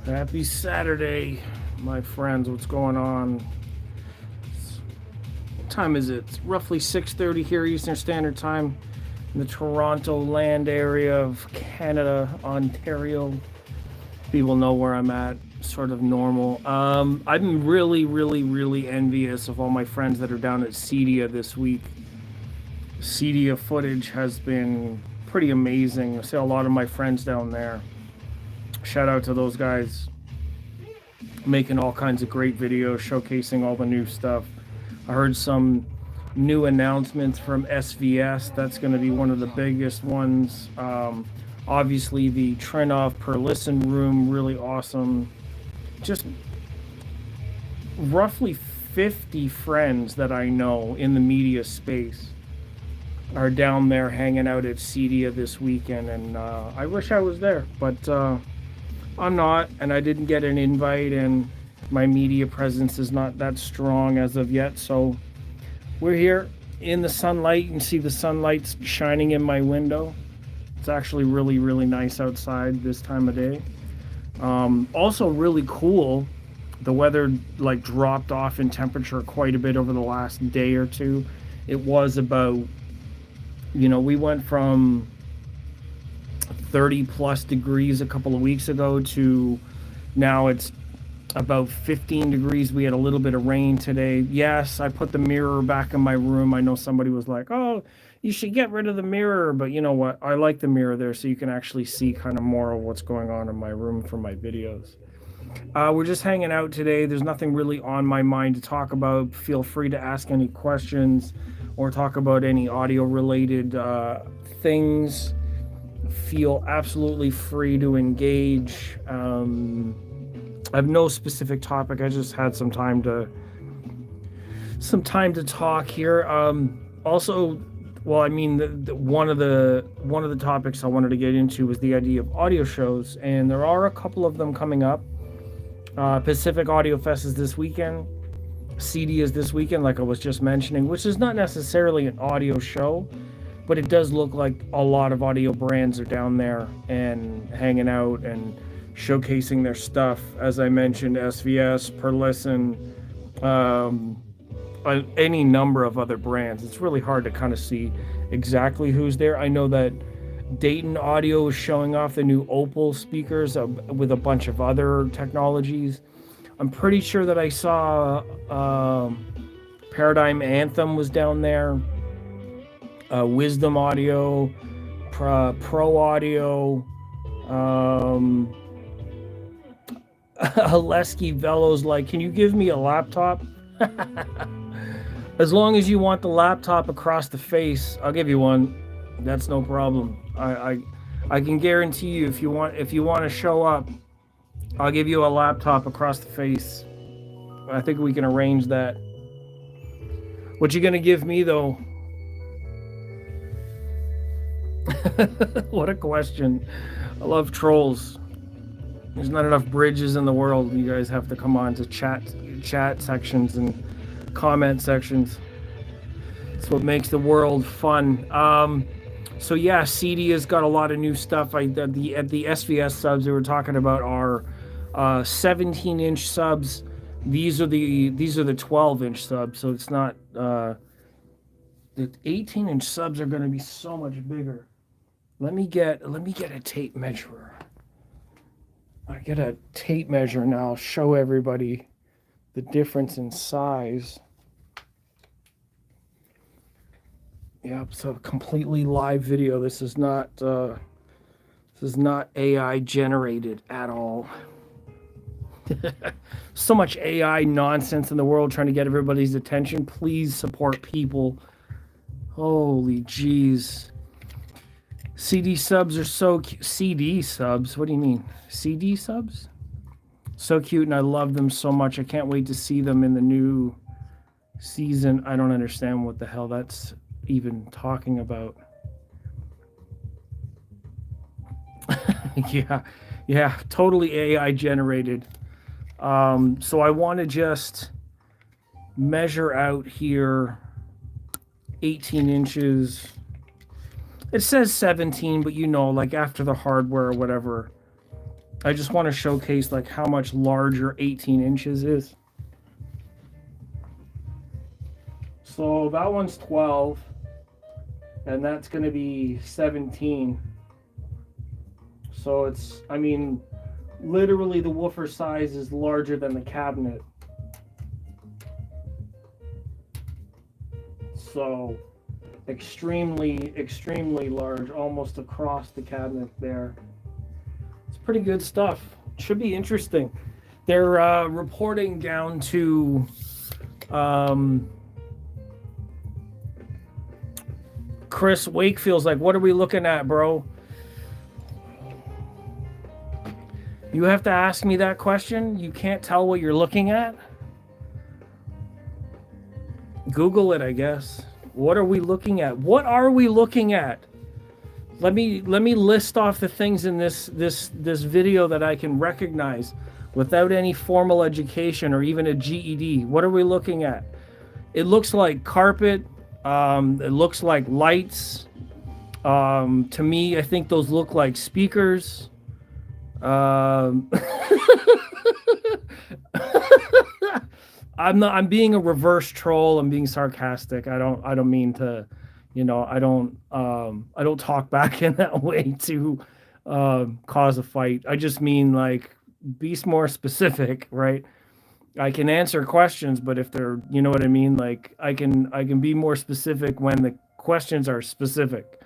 Happy Saturday, my friends. What's going on? What time is it? It's roughly 6:30 here Eastern Standard Time in the Toronto land area of Canada, Ontario. People know where I'm at, sort of normal. I'm really envious of all my friends that are down at CEDIA this week. CEDIA footage has been pretty amazing. I see a lot of my friends down there. Shout out to those guys making all kinds of great videos showcasing all the new stuff. I heard some new announcements from SVS. That's going to be one of the biggest ones. Obviously, the Trinov per listen room, really awesome. Just roughly 50 friends that I know in the media space are down there hanging out at CEDIA this weekend, and I wish I was there, but I'm not, and I didn't get an invite, and my media presence is not that strong as of yet. So we're here in the sunlight. You can see the sunlight's shining in my window. It's actually really nice outside this time of day. Also really cool. The weather like dropped off in temperature quite a bit over the last day or two. It was about, we went from 30 plus degrees a couple of weeks ago to now it's about 15 degrees. We had a little bit of rain today. Yes, I put the mirror back in my room. I know somebody was like, oh, you should get rid of the mirror, but you know what? I like the mirror there so you can actually see kind of more of what's going on in my room for my videos. We're just hanging out today. There's nothing really on my mind to talk about. Feel free to ask any questions or talk about any audio related things. Feel absolutely free to engage. I have no specific topic. I just had some time to talk here. Also, well, I mean, one of the topics I wanted to get into was the idea of audio shows, and there are a couple of them coming up. Pacific Audio Fest is this weekend. CEDIA is this weekend, like I was just mentioning, which is not necessarily an audio show, but it does look like a lot of audio brands are down there and hanging out and showcasing their stuff. As I mentioned, SVS, Per Listen, any number of other brands. It's really hard to kind of see exactly who's there. I know that Dayton Audio is showing off the new Opal speakers with a bunch of other technologies. I'm pretty sure that I saw Paradigm Anthem was down there. Wisdom Audio, Pro Audio, Aleski Velo's like, can you give me a laptop? As long as you want the laptop across the face, I'll give you one. That's no problem. I can guarantee you if you want to show up, I'll give you a laptop across the face. I think we can arrange that. What you gonna give me though? What a question. I love trolls. There's not enough bridges in the world. You guys have to come on to chat sections and comment sections. It's what makes the world fun. So yeah, CEDIA's got a lot of new stuff. At the SVS subs they were talking about are 17-inch subs. These are the 12-inch subs. So it's not the 18-inch subs are going to be so much bigger. Let me get a tape measure. I get a tape measure and I'll show everybody the difference in size. Yep, so completely live video. This is not AI generated at all. So much AI nonsense in the world trying to get everybody's attention. Please support people. Holy jeez. CD subs are so cute. CD subs? What do you mean? CD subs? So cute, and I love them so much. I can't wait to see them in the new season. I don't understand what the hell that's even talking about. Yeah, totally AI generated. So I want to just measure out here 18 inches. It says 17, but like after the hardware or whatever, I just want to showcase like how much larger 18 inches is. So that one's 12, and that's going to be 17. So it's, I mean, literally the woofer size is larger than the cabinet. So extremely, extremely large, almost across the cabinet there. It's pretty good stuff. Should be interesting. They're reporting down to Chris Wakefield's like, what are we looking at, bro? You have to ask me that question? You can't tell what you're looking at? Google it, I guess. What are we looking at? What are we looking at? Let me list off the things in this video that I can recognize without any formal education or even a GED. What are we looking at? It looks like carpet. It looks like lights. To me, I think those look like speakers. I'm being a reverse troll. I'm being sarcastic. I don't mean to, I don't talk back in that way to cause a fight. I just mean like be more specific, right? I can answer questions, but if they're, you know what I mean, like I can be more specific when the questions are specific.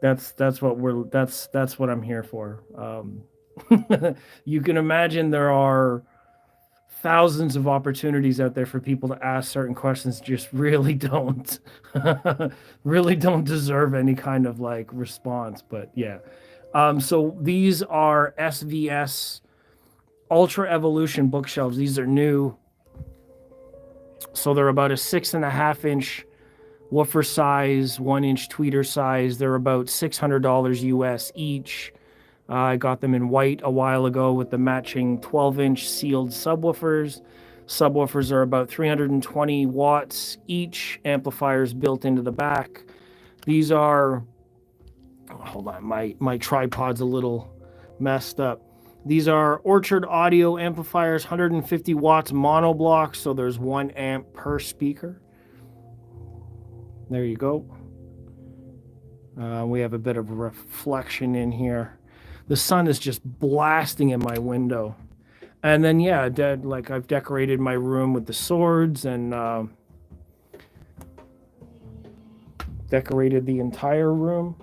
That's what I'm here for. You can imagine there are thousands of opportunities out there for people to ask certain questions, just really don't deserve any kind of like response. But yeah, so these are SVS Ultra Evolution bookshelves. These are new, so they're about a 6.5 inch woofer size, 1 inch tweeter size. They're about $600 US each. I got them in white a while ago with the matching 12-inch sealed subwoofers. Subwoofers are about 320 watts each. Amplifiers built into the back. These are, hold on, my tripod's a little messed up. These are Orchard Audio amplifiers, 150 watts monoblock, so there's 1 amp per speaker. There you go. We have a bit of reflection in here. The sun is just blasting in my window. And then, yeah, I've decorated my room with the swords and decorated the entire room.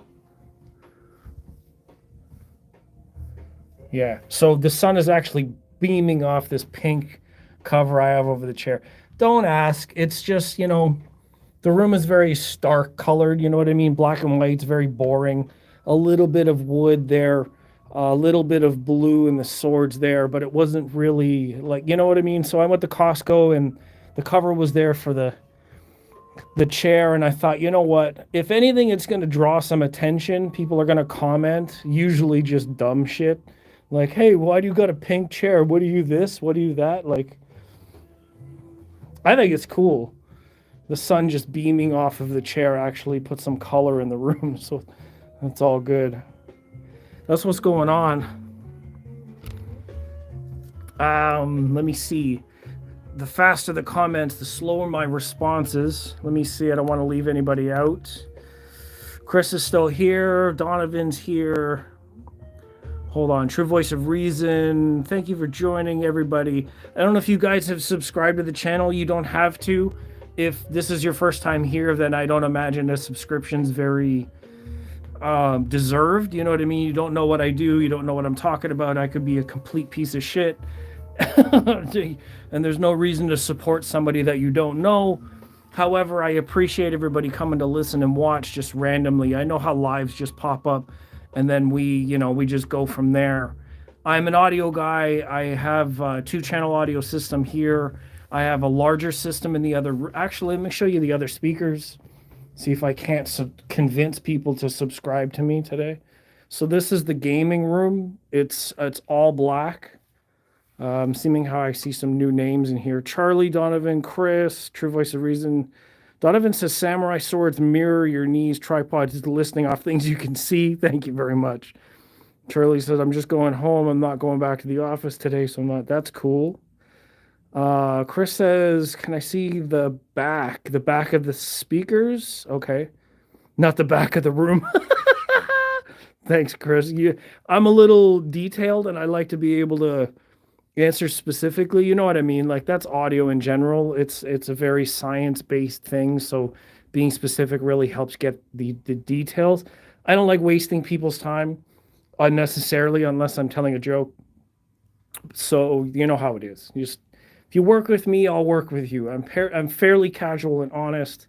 Yeah, so the sun is actually beaming off this pink cover I have over the chair. Don't ask. It's just, the room is very stark colored. You know what I mean? Black and white. It's very boring. A little bit of wood there. A little bit of blue in the swords there. But it wasn't really like, you know what I mean? So I went to Costco and the cover was there for the chair. And I thought, you know what? If anything, it's going to draw some attention. People are going to comment. Usually just dumb shit. Like, hey, why do you got a pink chair? What are you this? What are you that? Like, I think it's cool. The sun just beaming off of the chair actually put some color in the room, so that's all good. That's what's going on. Let me see. The faster the comments, the slower my responses. Let me see. I don't want to leave anybody out. Chris is still here. Donovan's here. Hold on. True Voice of Reason. Thank you for joining, everybody. I don't know if you guys have subscribed to the channel. You don't have to. If this is your first time here, then I don't imagine a subscription's very deserved. You know what I mean? You don't know what I do. You don't know what I'm talking about. I could be a complete piece of shit. And there's no reason to support somebody that you don't know. However, I appreciate everybody coming to listen and watch just randomly. I know how lives just pop up and then we just go from there. I'm an audio guy. I have a 2-channel audio system here. I have a larger system in the other. Actually, let me show you the other speakers. See if I can't convince people to subscribe to me today. So this is the gaming room. It's all black. Seeming how I see some new names in here. Charlie, Donovan, Chris, True Voice of Reason. Donovan says samurai swords mirror your knees, tripods, listing off things you can see. Thank you very much. Charlie says, I'm just going home. I'm not going back to the office today, so I'm not. That's cool. Chris says, can I see the back of the speakers? Okay. Not the back of the room. Thanks, Chris. I'm a little detailed and I like to be able to answer specifically. You know what I mean? Like that's audio in general. It's a very science-based thing. So being specific really helps get the details. I don't like wasting people's time unnecessarily unless I'm telling a joke. So you know how it is. Just if you work with me, I'll work with you. I'm fairly casual and honest.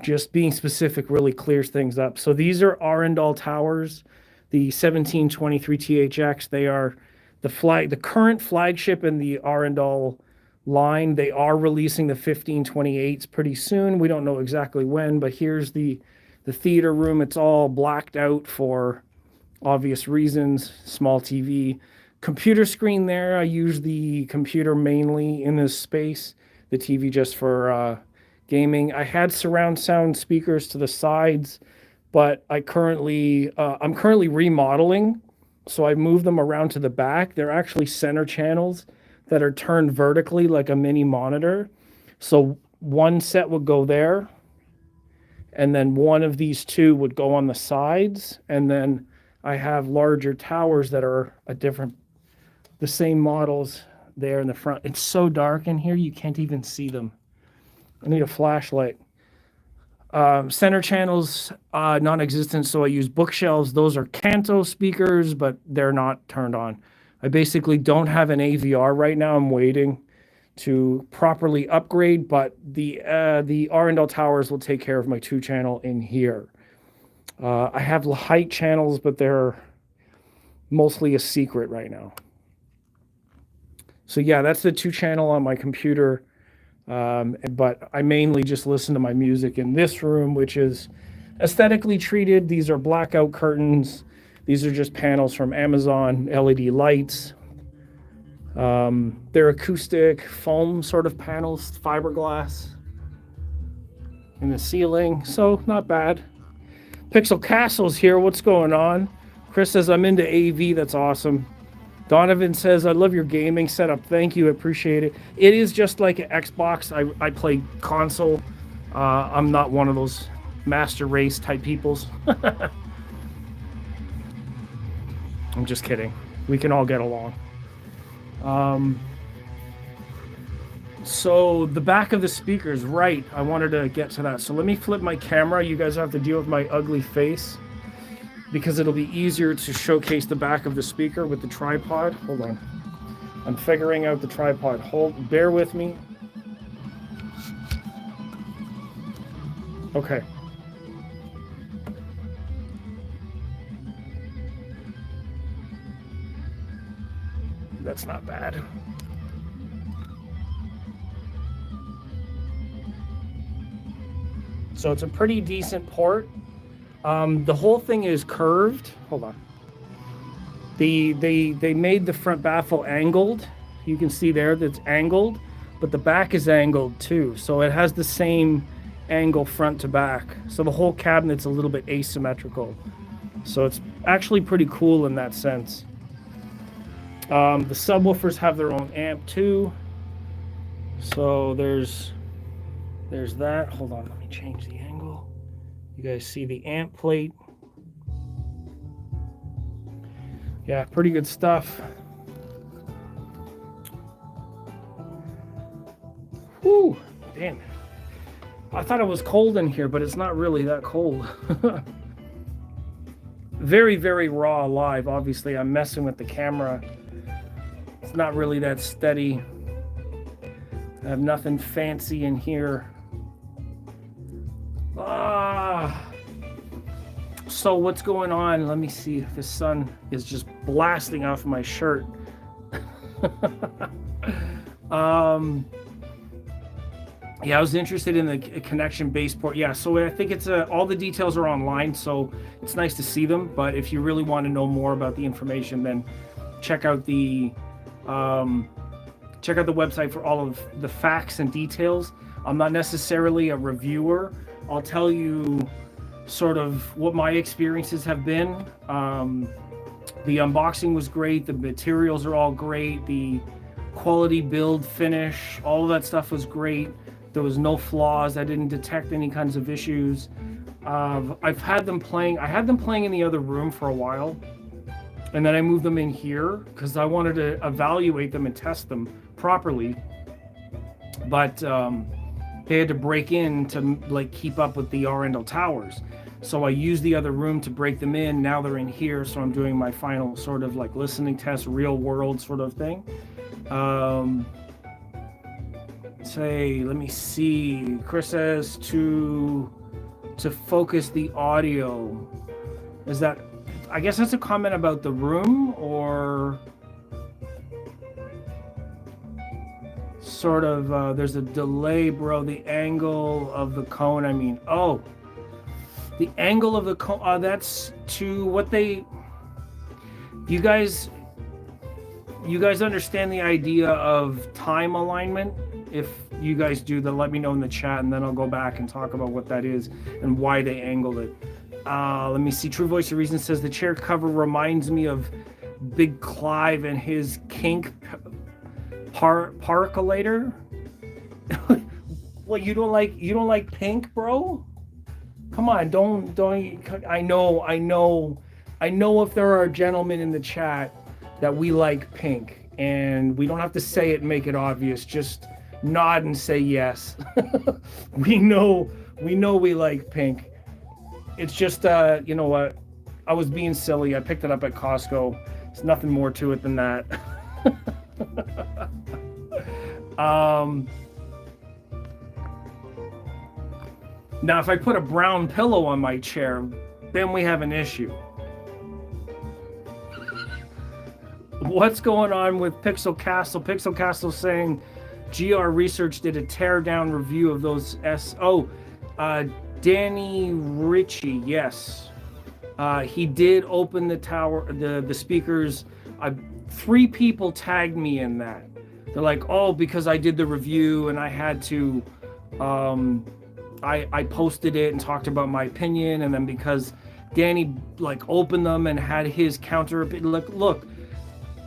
Just being specific really clears things up. So these are Arundel towers, the 1723 THX. They are the current flagship in the Arundel line. They are releasing the 1528s pretty soon. We don't know exactly when, but here's the theater room. It's all blacked out for obvious reasons. Small TV. Computer screen there. I use the computer mainly in this space. The TV just for gaming. I had surround sound speakers to the sides, but I'm currently remodeling, so I moved them around to the back. They're actually center channels that are turned vertically like a mini monitor. So one set would go there, and then one of these two would go on the sides, and then I have larger towers that are the same models there in the front. It's so dark in here, you can't even see them. I need a flashlight. Center channels, non-existent, so I use bookshelves. Those are Kanto speakers, but they're not turned on. I basically don't have an AVR right now. I'm waiting to properly upgrade, but the Arundel towers will take care of my 2-channel in here. I have height channels, but they're mostly a secret right now. So yeah, that's the 2-channel on my computer. But I mainly just listen to my music in this room, which is aesthetically treated. These are blackout curtains. These are just panels from Amazon, LED lights. They're acoustic foam sort of panels, fiberglass in the ceiling. So not bad. Pixel Castle's here. What's going on? Chris says, I'm into AV. That's awesome. Donovan says, I love your gaming setup. Thank you. I appreciate it. It is just like an Xbox. I play console. I'm not one of those master race type peoples. I'm just kidding. We can all get along. So the back of the speakers, right. I wanted to get to that. So let me flip my camera. You guys have to deal with my ugly face, because it'll be easier to showcase the back of the speaker with the tripod. Hold on. I'm figuring out the tripod. Bear with me. Okay. That's not bad. So it's a pretty decent port. The whole thing is curved. Hold on. They made the front baffle angled. You can see there that it's angled, but the back is angled too. So it has the same angle front to back. So the whole cabinet's a little bit asymmetrical. So it's actually pretty cool in that sense. The subwoofers have their own amp too. So there's that. Hold on, let me change the angle. You guys see the amp plate. Yeah, pretty good stuff. Whew, damn. I thought it was cold in here, but it's not really that cold. Very, very raw live. Obviously, I'm messing with the camera. It's not really that steady. I have nothing fancy in here. So what's going on? Let me see. The sun is just blasting off my shirt. Yeah, I was interested in the connection base port. Yeah, so I think it's all the details are online, so it's nice to see them. But if you really want to know more about the information, then check out the website for all of the facts and details. I'm not necessarily a reviewer. I'll tell you sort of what my experiences have been. The unboxing was great. The materials are all great. The quality build finish, all of that stuff was great. There was no flaws. I didn't detect any kinds of issues. I've had them playing. I had them playing in the other room for a while, and then I moved them in here because I wanted to evaluate them and test them properly. But they had to break in to like keep up with the Arundel Towers. So I used the other room to break them in. Now they're in here, so I'm doing my final sort of like listening test, real world sort of thing. Let me see. Chris says to focus the audio. Is that? I guess that's a comment about the room, or sort of. There's a delay, bro. The angle of the cone. I mean, oh. The angle of the cone, that's to what they, you guys understand the idea of time alignment? If you guys do, then let me know in the chat, and then I'll go back and talk about what that is and why they angled it. Let me see. True Voice of Reason says the chair cover reminds me of Big Clive and his kink percolator. What, you don't like pink, bro? Come on, don't. I know if there are gentlemen in the chat that we like pink, and we don't have to say it and make it obvious. Just nod and say yes. we know we like pink. It's just, you know what? I was being silly. I picked it up at Costco. There's nothing more to it than that. Now, if I put a brown pillow on my chair, then we have an issue. What's going on with Pixel Castle? Pixel Castle saying GR Research did a teardown review of those Danny Ritchie, yes. He did open the tower, the speakers. 3 people tagged me in that. They're like, oh, because I did the review and I had to... I posted it and talked about my opinion, and then because Danny like opened them and had his counter, look,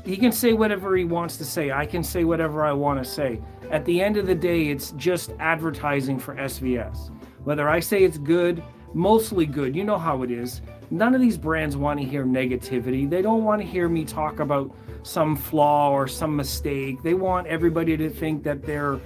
he can say whatever he wants to say. I can say whatever I want to say. At the end of the day, it's just advertising for SVS. Whether I say it's good, mostly good, you know how it is. None of these brands want to hear negativity. They don't want to hear me talk about some flaw or some mistake. They want everybody to think that they're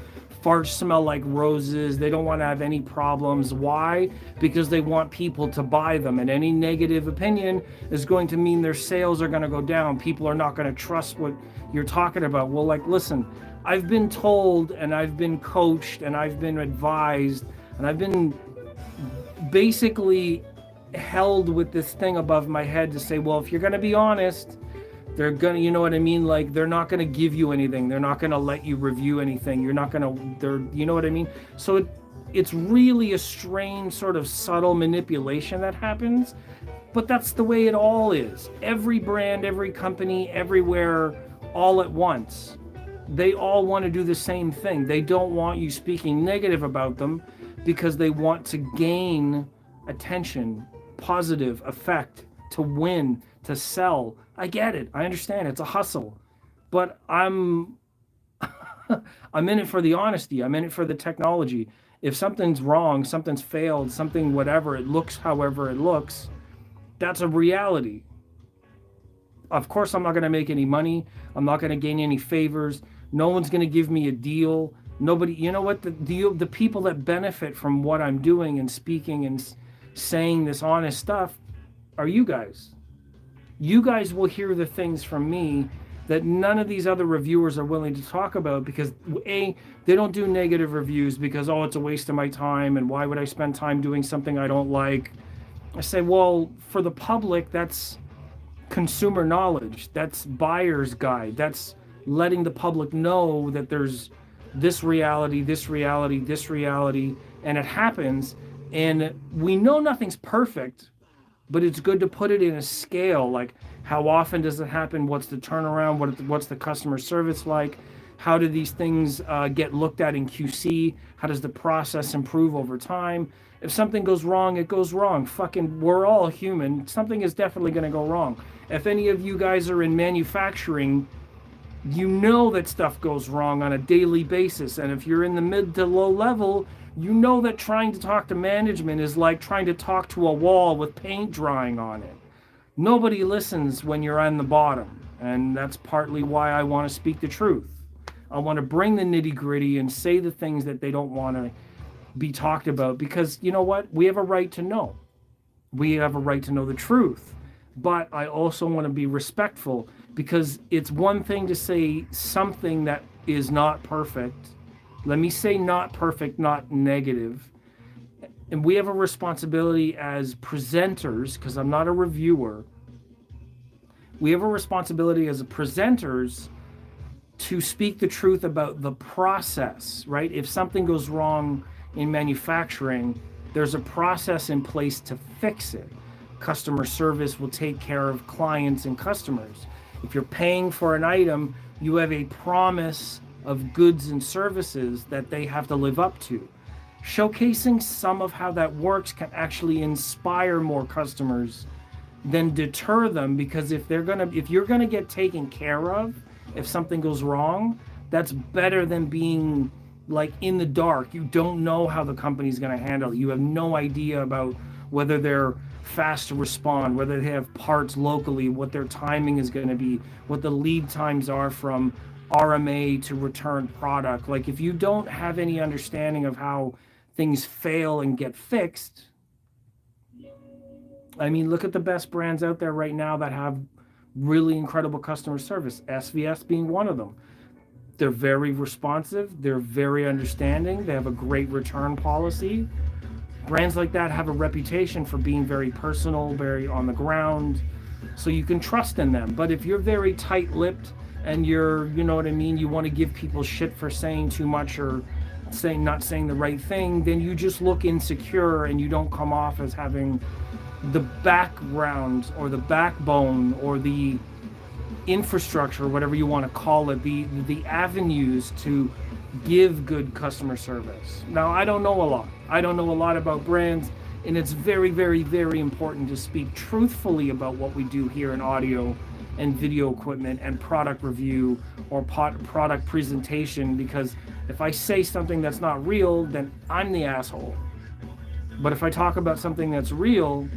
farts smell like roses. They don't want to have any problems. Why? Because they want people to buy them, and any negative opinion is going to mean their sales are going to go down. People are not going to trust what you're talking about. Well, like, listen, I've been told, and I've been coached, and I've been advised, and I've been basically held with this thing above my head to say, well, if you're going to be honest, they're gonna, you know what I mean? Like, they're not gonna give you anything. They're not gonna let you review anything. You're not gonna, you know what I mean? So it's really a strange sort of subtle manipulation that happens, but that's the way it all is. Every brand, every company, everywhere, all at once. They all want to do the same thing. They don't want you speaking negative about them because they want to gain attention, positive effect, to win, to sell. I get it. I understand. It's a hustle. But I'm in it for the honesty. I'm in it for the technology. If something's wrong, something's failed, something whatever, it looks however it looks, that's a reality. Of course, I'm not going to make any money. I'm not going to gain any favors. No one's going to give me a deal. Nobody, you know what? The people that benefit from what I'm doing and speaking and saying this honest stuff are you guys. You guys will hear the things from me that none of these other reviewers are willing to talk about because they don't do negative reviews because, oh, it's a waste of my time and why would I spend time doing something I don't like? I say, well, for the public, that's consumer knowledge. That's buyer's guide. That's letting the public know that there's this reality, this reality, this reality, and it happens. And we know nothing's perfect, but it's good to put it in a scale. Like, how often does it happen? What's the turnaround? What's the customer service like? How do these things get looked at in QC? How does the process improve over time? If something goes wrong, it goes wrong. Fucking, we're all human. Something is definitely going to go wrong. If any of you guys are in manufacturing, you know that stuff goes wrong on a daily basis. And if you're in the mid to low level, you know that trying to talk to management is like trying to talk to a wall with paint drying on it. Nobody listens when you're on the bottom. And that's partly why I want to speak the truth. I want to bring the nitty gritty and say the things that they don't want to be talked about, because you know what? We have a right to know. We have a right to know the truth. But I also want to be respectful, because it's one thing to say something that is not perfect. Let me say not perfect, not negative. And we have a responsibility as presenters, because I'm not a reviewer. We have a responsibility as presenters to speak the truth about the process, right? If something goes wrong in manufacturing, there's a process in place to fix it. Customer service will take care of clients and customers. If you're paying for an item, you have a promise of goods and services that they have to live up to. Showcasing some of how that works can actually inspire more customers than deter them, because if you're gonna get taken care of, if something goes wrong, that's better than being like in the dark. You don't know how the company's going to handle it. You have no idea about whether they're fast to respond, whether they have parts locally, what their timing is going to be, what the lead times are from RMA to return product. Like, if you don't have any understanding of how things fail and get fixed, I mean, look at the best brands out there right now that have really incredible customer service, SVS being one of them. They're very responsive, they're very understanding, they have a great return policy. Brands like that have a reputation for being very personal, very on the ground, so you can trust in them. But if you're very tight-lipped and you're, you know what I mean, you want to give people shit for saying too much or not saying the right thing, then you just look insecure and you don't come off as having the background or the backbone or the infrastructure, whatever you want to call it, the avenues to give good customer service. Now, I don't know a lot. I don't know a lot about brands, and it's very, very, very important to speak truthfully about what we do here in audio and video equipment and product review or product presentation, because if I say something that's not real, then I'm the asshole. But if I talk about something that's real,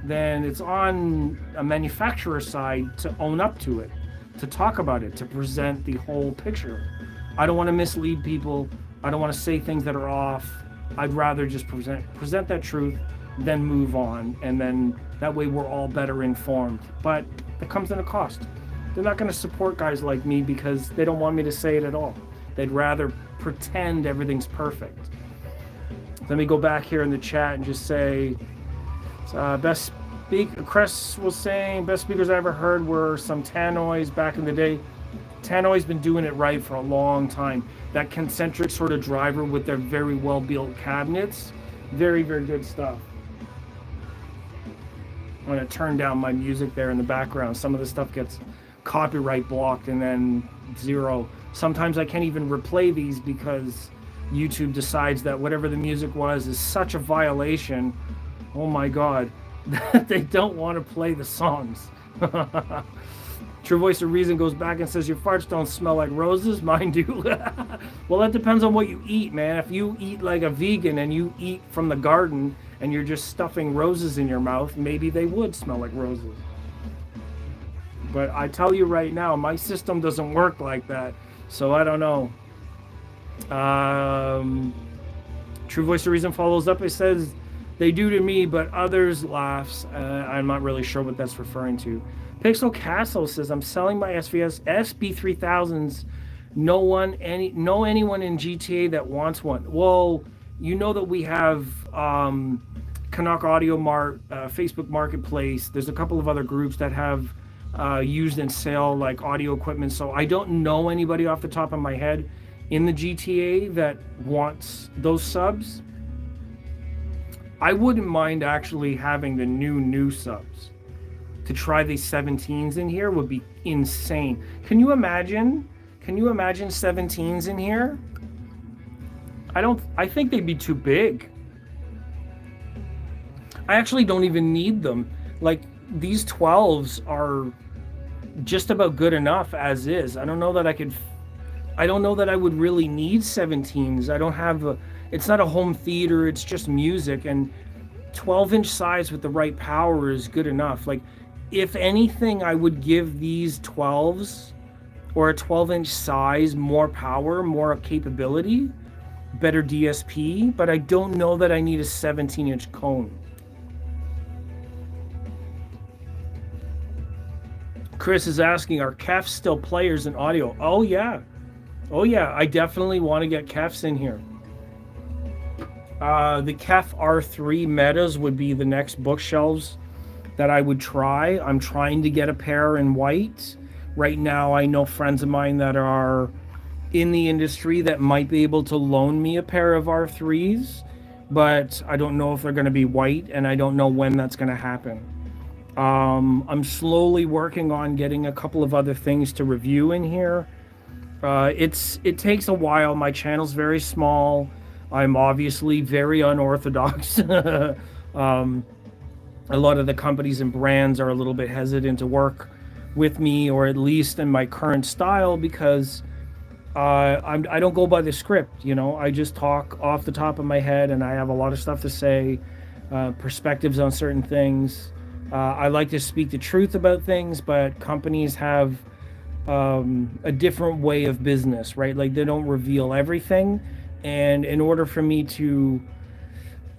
then it's on a manufacturer side to own up to it, to talk about it, to present the whole picture. I don't want to mislead people. I don't want to say things that are off. I'd rather just present that truth, then move on, and then that way we're all better informed. But it comes at a cost. They're not going to support guys like me because they don't want me to say it at all. They'd rather pretend everything's perfect. Let me go back here in the chat and just say, Chris was saying, best speakers I ever heard were some Tannoys back in the day. Tannoy's been doing it right for a long time. That concentric sort of driver with their very well-built cabinets. Very, very good stuff. I'm going to turn down my music there in the background. Some of the stuff gets copyright blocked and then zero. Sometimes I can't even replay these because YouTube decides that whatever the music was is such a violation, oh my God, that they don't want to play the songs. True Voice of Reason goes back and says, your farts don't smell like roses, mine do. Well, that depends on what you eat, man. If you eat like a vegan and you eat from the garden and you're just stuffing roses in your mouth, maybe they would smell like roses. But I tell you right now, my system doesn't work like that, so I don't know. True Voice of Reason follows up. It says, they do to me, but others laughs. I'm not really sure what that's referring to. Pixel Castle says, I'm selling my SVS SB3000s. Know anyone in GTA that wants one? Well, you know that we have Canuck Audio Mart, Facebook Marketplace. There's a couple of other groups that have used and sell like audio equipment. So I don't know anybody off the top of my head in the GTA that wants those subs. I wouldn't mind actually having the new subs. To try these 17s in here would be insane. Can you imagine Can you imagine 17s in here? I think they'd be too big. I actually don't even need them. Like, these 12s are just about good enough as is. I don't know that I would really need 17s. I don't have it's not a home theater, it's just music, and 12-inch size with the right power is good enough. Like, if anything, I would give these 12s or a 12-inch size more power, more capability, better DSP, but I don't know that I need a 17-inch cone. Chris is asking, are KEFs still players in audio? Oh yeah. I definitely want to get KEFs in here. The KEF R3 Metas would be the next bookshelves that I would try. I'm trying to get a pair in white. Right now, I know friends of mine that are in the industry that might be able to loan me a pair of R3s, but I don't know if they're going to be white, and I don't know when that's going to happen. I'm slowly working on getting a couple of other things to review in here. It takes a while. My channel's very small. I'm obviously very unorthodox. A lot of the companies and brands are a little bit hesitant to work with me, or at least in my current style, because I don't go by the script. I just talk off the top of my head, and I have a lot of stuff to say, perspectives on certain things. I like to speak the truth about things, but companies have a different way of business, right? Like, they don't reveal everything, and in order for me to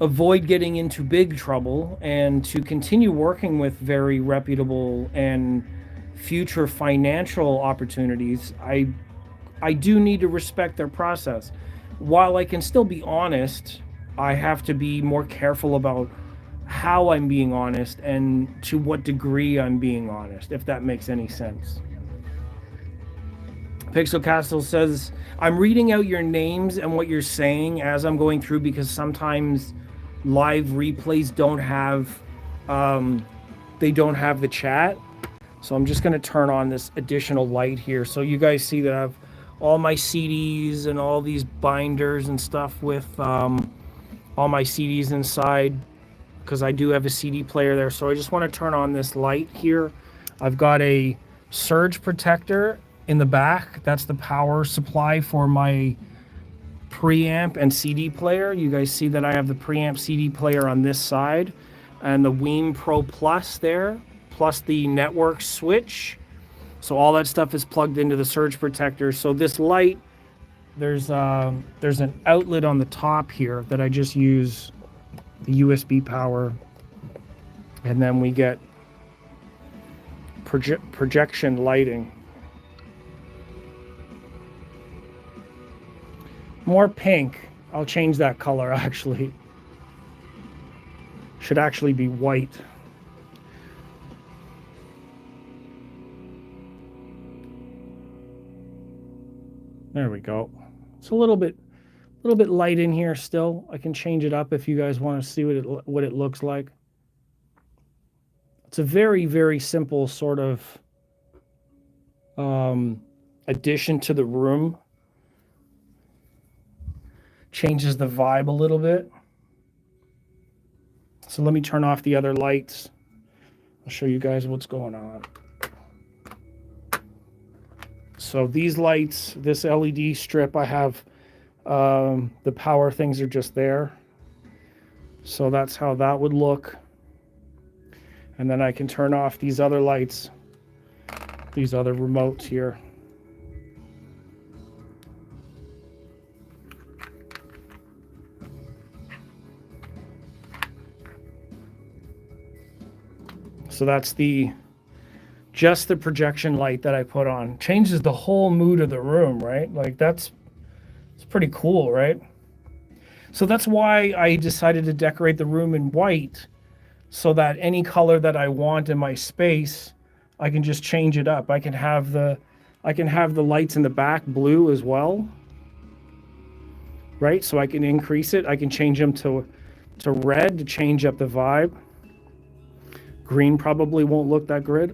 avoid getting into big trouble and to continue working with very reputable and future financial opportunities, I do need to respect their process. While I can still be honest, I have to be more careful about how I'm being honest and to what degree I'm being honest, if that makes any sense. Pixel Castle says, I'm reading out your names and what you're saying as I'm going through, because sometimes live replays don't have the chat. So I'm just going to turn on this additional light here so you guys see that I have all my CDs and all these binders and stuff with all my CDs inside, because I do have a CD player there. So I just want to turn on this light here. I've got a surge protector in the back. That's the power supply for my preamp and CD player. You guys see that I have the preamp CD player on this side, and the Weem Pro Plus there, plus the network switch. So all that stuff is plugged into the surge protector. So this light, there's an outlet on the top here that I just use the USB power, and then we get projection lighting. More pink. I'll change that color, actually. Should actually be white. There we go. It's a little bit light in here still. I can change it up if you guys want to see what it looks like. It's a very, very simple sort of addition to the room. Changes the vibe a little bit. So let me turn off the other lights. I'll show you guys what's going on. So these lights, this LED strip, I have the power things are just there. So that's how that would look. And then I can turn off these other lights, these other remotes here. So that's just the projection light that I put on. Changes the whole mood of the room, right? Like, it's pretty cool, right? So that's why I decided to decorate the room in white, so that any color that I want in my space, I can just change it up. I can have the lights in the back blue as well, right? So I can increase it. I can change them to red to change up the vibe. Green probably won't look that good.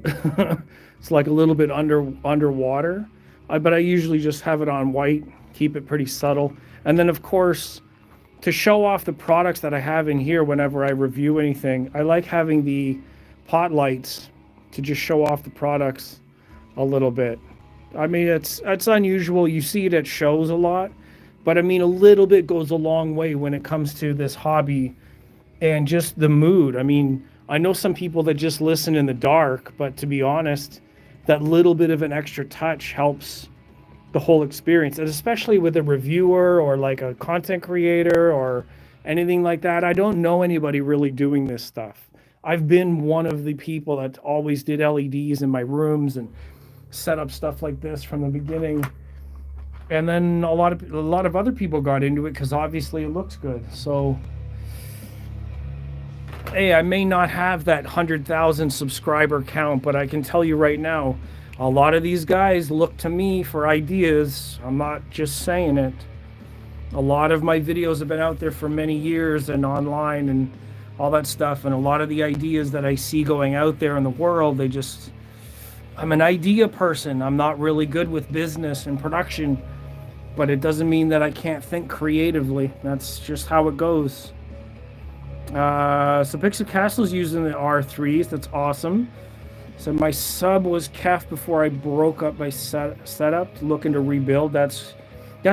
It's like a little bit underwater. But I usually just have it on white, keep it pretty subtle. And then, of course, to show off the products that I have in here whenever I review anything, I like having the pot lights to just show off the products a little bit. I mean, it's unusual. You see it at shows a lot, but I mean, a little bit goes a long way when it comes to this hobby and just the mood. I mean, I know some people that just listen in the dark, but to be honest, that little bit of an extra touch helps the whole experience, and especially with a reviewer or like a content creator or anything like that. I don't know anybody really doing this stuff. I've been one of the people that always did LEDs in my rooms and set up stuff like this from the beginning. And then a lot of other people got into it because obviously it looks good. So hey, I may not have that 100,000 subscriber count, but I can tell you right now, a lot of these guys look to me for ideas. I'm not just saying it. A lot of my videos have been out there for many years and online and all that stuff. And a lot of the ideas that I see going out there in the world, I'm an idea person. I'm not really good with business and production, but it doesn't mean that I can't think creatively. That's just how it goes. So Pixel Castle's using the R3s. That's awesome. So my sub was Kef before I broke up my setup, looking to rebuild. That's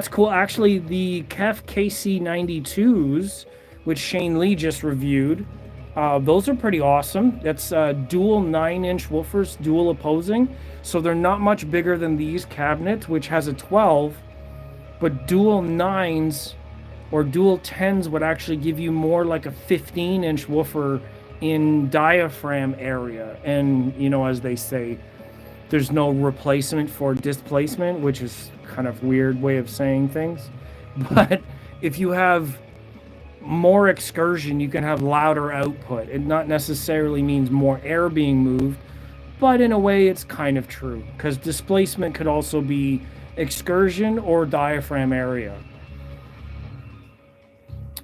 cool. Actually, the Kef KC92s, which Shane Lee just reviewed, those are pretty awesome. That's dual 9-inch woofers, dual opposing. So they're not much bigger than these cabinets, which has a 12, but dual 9s or dual 10s would actually give you more like a 15-inch woofer in diaphragm area. And, you know, as they say, there's no replacement for displacement, which is kind of weird way of saying things. But if you have more excursion, you can have louder output. It not necessarily means more air being moved, but in a way it's kind of true, because displacement could also be excursion or diaphragm area.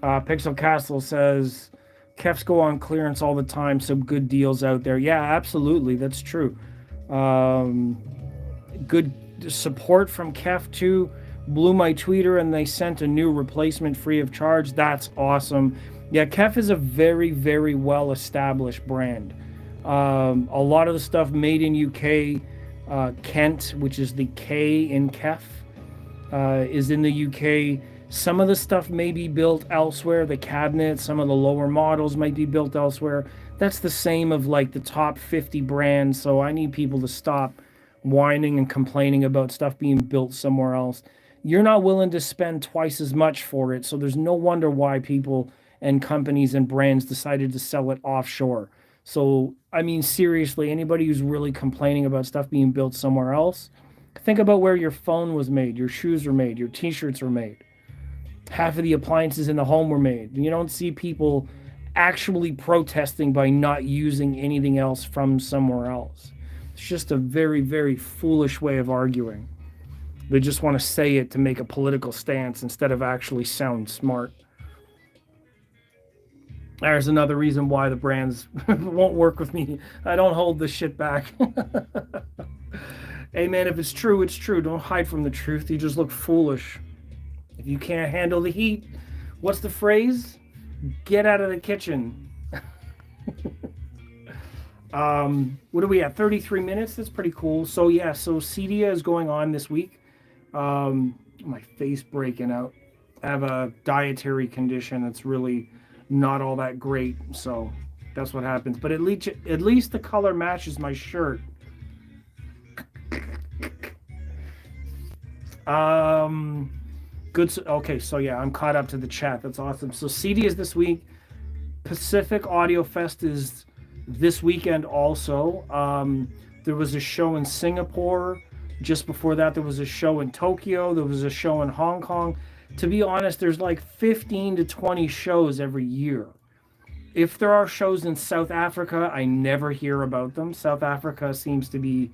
Pixel Castle says, Kefs go on clearance all the time, so good deals out there. Yeah, absolutely, that's true. Good support from Kef too. Blew my tweeter and they sent a new replacement free of charge. That's awesome. Yeah, Kef is a very, very well established brand. A lot of the stuff made in UK, Kent, which is the K in Kef, is in the UK. Some of the stuff may be built elsewhere. The cabinets, some of the lower models might be built elsewhere. That's the same of like the top 50 brands. So I need people to stop whining and complaining about stuff being built somewhere else. You're not willing to spend twice as much for it. So there's no wonder why people and companies and brands decided to sell it offshore. So, I mean, seriously, anybody who's really complaining about stuff being built somewhere else, think about where your phone was made, your shoes were made, your t-shirts were made. Half of the appliances in the home were made. You don't see people actually protesting by not using anything else from somewhere else. It's just a very, very foolish way of arguing. They just want to say it to make a political stance instead of actually sound smart. There's another reason why the brands won't work with me. I don't hold this shit back. Hey man, if it's true, it's true. Don't hide from the truth. You just look foolish. If you can't handle the heat, what's the phrase? Get out of the kitchen. What are we at? 33 minutes? That's pretty cool. So yeah, so CEDIA is going on this week. My face breaking out. I have a dietary condition that's really not all that great, so that's what happens. But at least the color matches my shirt. Good. Okay, so yeah, I'm caught up to the chat. That's awesome. So CEDIA is this week. Pacific Audio Fest is this weekend also. There was a show in Singapore. Just before that, there was a show in Tokyo. There was a show in Hong Kong. To be honest, there's like 15 to 20 shows every year. If there are shows in South Africa, I never hear about them. South Africa seems to be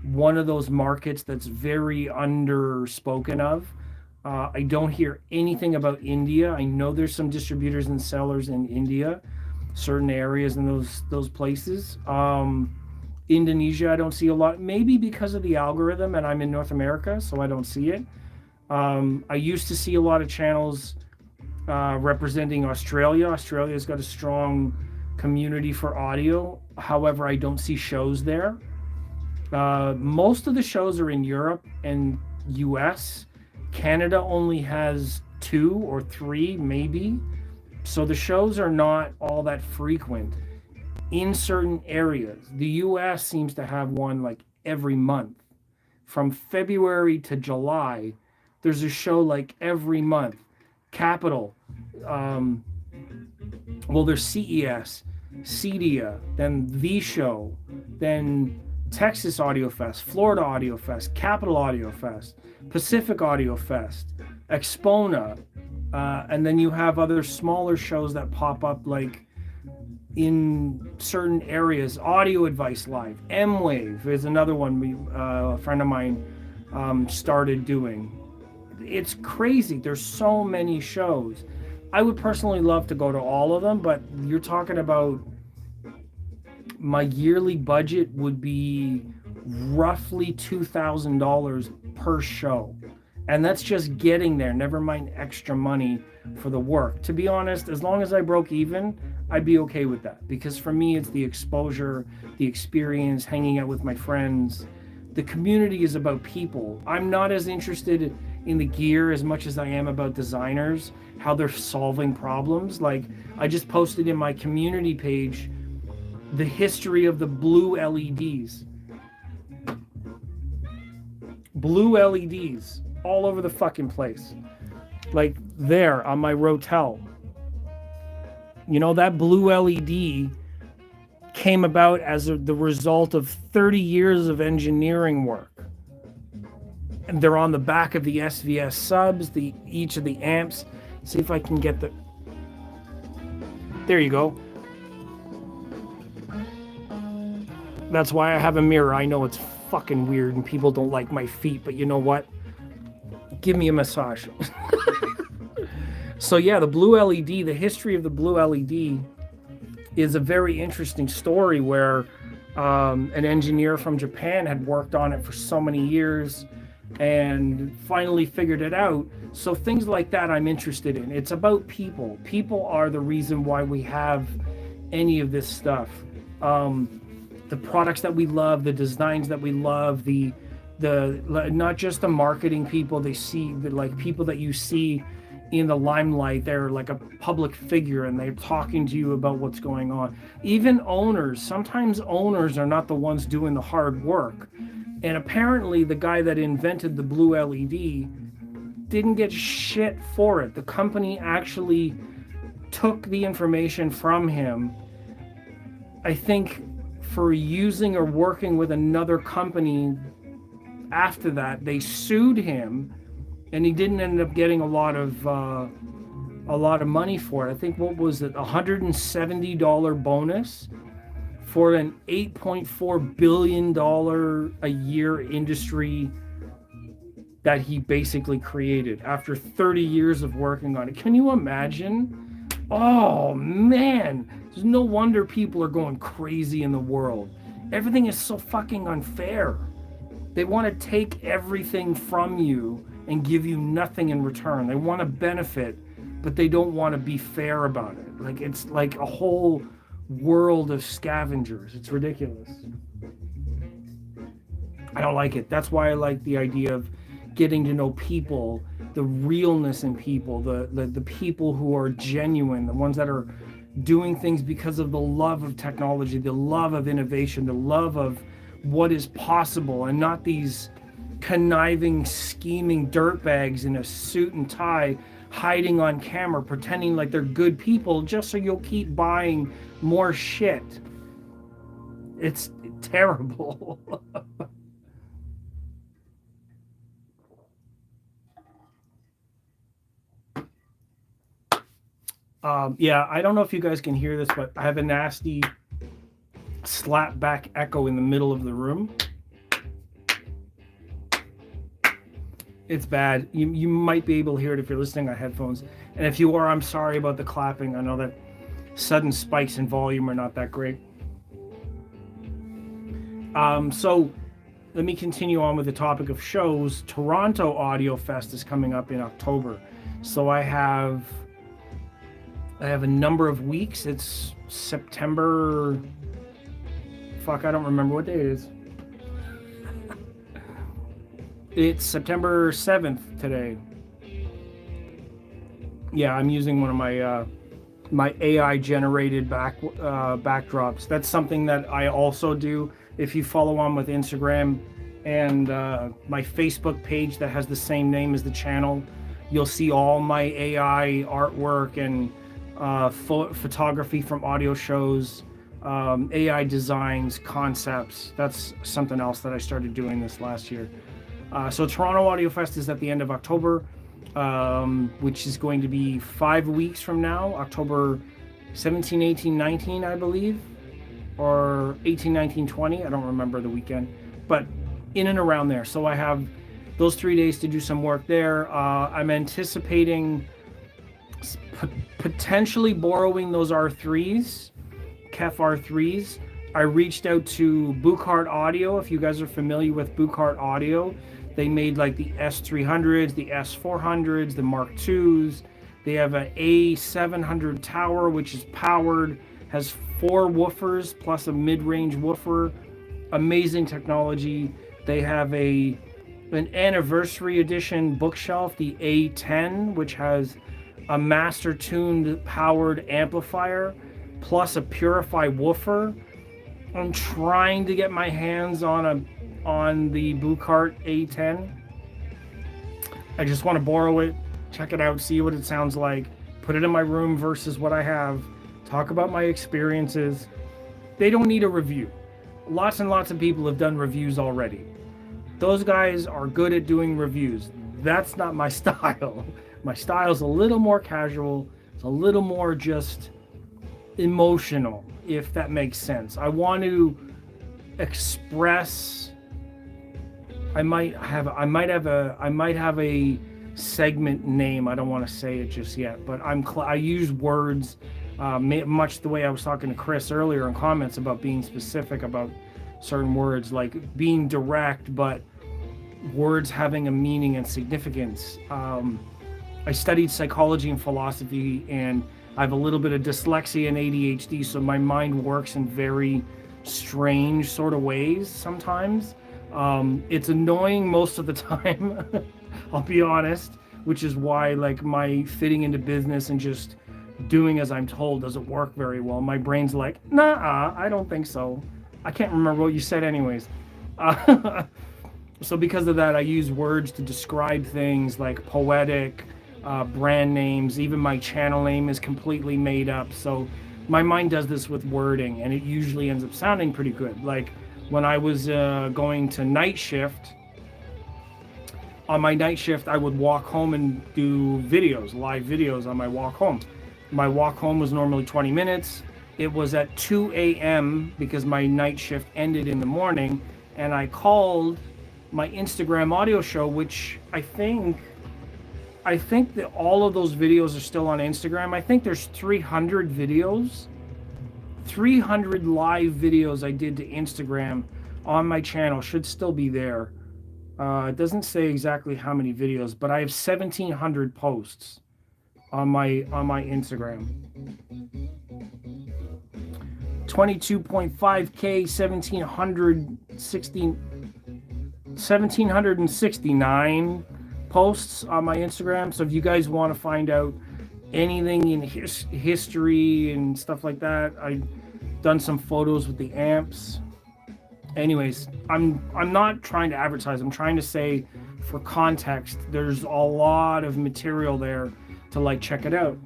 one of those markets that's very underspoken of. I don't hear anything about India. I know there's some distributors and sellers in India, certain areas in those places. Indonesia, I don't see a lot, maybe because of the algorithm, and I'm in North America, so I don't see it. I used to see a lot of channels representing Australia. Australia's got a strong community for audio. However, I don't see shows there. Most of the shows are in Europe and US. Canada only has 2 or 3, maybe. So the shows are not all that frequent in certain areas. The US seems to have one like every month. From February to July, there's a show like every month. Capital, well, there's CES, CEDIA, then The Show, then Texas Audio Fest, Florida Audio Fest, Capital Audio Fest, Pacific Audio Fest, Expona, and then you have other smaller shows that pop up like in certain areas. Audio Advice Live, M-Wave is another one a friend of mine started doing. It's crazy. There's so many shows. I would personally love to go to all of them, but you're talking about my yearly budget would be roughly $2,000 per show. And that's just getting there, never mind extra money for the work. To be honest, as long as I broke even, I'd be okay with that. Because for me, it's the exposure, the experience, hanging out with my friends. The community is about people. I'm not as interested in the gear as much as I am about designers, how they're solving problems. Like, I just posted in my community page the history of the blue LEDs. Blue LEDs all over the fucking place. Like there on my Rotel. You know, that blue LED came about as the result of 30 years of engineering work. And they're on the back of the SVS subs, each of the amps. See if I can get the... There you go. That's why I have a mirror. I know it's fucking weird and people don't like my feet, but you know what? Give me a massage. So yeah, the blue LED, the history of the blue LED is a very interesting story where an engineer from Japan had worked on it for so many years and finally figured it out. So things like that I'm interested in. It's about people. People are the reason why we have any of this stuff. The products that we love, the designs that we love, the not just the marketing people, they see the like people that you see in the limelight. They're like a public figure and they're talking to you about what's going on. Even owners, sometimes owners are not the ones doing the hard work. And apparently the guy that invented the blue LED didn't get shit for it. The company actually took the information from him, I think, for using or working with another company. After that, they sued him, and he didn't end up getting a lot of money for it. I think, what was it, $170 bonus for an $8.4 billion a year industry that he basically created after 30 years of working on it. Can you imagine? Oh man, there's no wonder people are going crazy in the world. Everything is so fucking unfair. They want to take everything from you and give you nothing in return. They want to benefit, but they don't want to be fair about it. Like, it's like a whole world of scavengers. It's ridiculous. I don't like it. That's why I like the idea of getting to know people, the realness in people, the people who are genuine, the ones that are doing things because of the love of technology, the love of innovation, the love of what is possible, and not these conniving, scheming dirtbags in a suit and tie hiding on camera, pretending like they're good people just so you'll keep buying more shit. It's terrible. Yeah, I don't know if you guys can hear this, but I have a nasty slap back echo in the middle of the room. It's bad. You might be able to hear it if you're listening on headphones. And if you are, I'm sorry about the clapping. I know that sudden spikes in volume are not that great. So let me continue on with the topic of shows. Toronto Audio Fest is coming up in October. So I have a number of weeks. It's September. Fuck, I don't remember what day it is. It's September 7th today. Yeah, I'm using one of my AI generated backdrops. That's something that I also do. If you follow on with Instagram and my Facebook page that has the same name as the channel, you'll see all my AI artwork and photography from audio shows, AI designs, concepts. That's something else that I started doing this last year. So Toronto Audio Fest is at the end of October, which is going to be 5 weeks from now, October 17, 18, 19, I believe, or 18, 19, 20. I don't remember the weekend, but in and around there. So I have those 3 days to do some work there. I'm anticipating potentially borrowing those R3s, KEF R3s. I reached out to Buchart Audio. If you guys are familiar with Buchart Audio, they made like the S300s, the S400s, the Mark IIs. They have an A700 tower, which is powered, has 4 woofers plus a mid-range woofer. Amazing technology. They have an anniversary edition bookshelf, the A10, which has a master tuned powered amplifier plus a Purify woofer. I'm trying to get my hands on the Buchart A10. I just want to borrow it, check it out, see what it sounds like, put it in my room versus what I have, talk about my experiences. They don't need a review. Lots and lots of people have done reviews already. Those guys are good at doing reviews. That's not my style. My style's a little more casual. It's a little more just emotional, if that makes sense. I want to express. I might have a segment name. I don't want to say it just yet, but I use words much the way I was talking to Chris earlier in comments about being specific about certain words, like being direct, but words having a meaning and significance. I studied psychology and philosophy, and I have a little bit of dyslexia and ADHD, so my mind works in very strange sort of ways sometimes. It's annoying most of the time, I'll be honest, which is why like my fitting into business and just doing as I'm told doesn't work very well. My brain's like, nah, I don't think so. I can't remember what you said anyways. So because of that, I use words to describe things like poetic, brand names. Even my channel name is completely made up. So my mind does this with wording, and it usually ends up sounding pretty good. Like when I was going to night shift, on my night shift, I would walk home and do videos, live videos on my walk home. My walk home was normally 20 minutes. It was at 2 a.m. because my night shift ended in the morning, and I called my Instagram audio show, which I think that all of those videos are still on Instagram. I think there's 300 videos, 300 live videos I did to Instagram on my channel, should still be there. It doesn't say exactly how many videos, but I have 1,700 posts on my Instagram. 22.5K, 1,769 posts on my Instagram. So if you guys want to find out anything in history and stuff like that, I've done some photos with the amps. Anyways, I'm not trying to advertise. I'm trying to say, for context, there's a lot of material there to like check it out.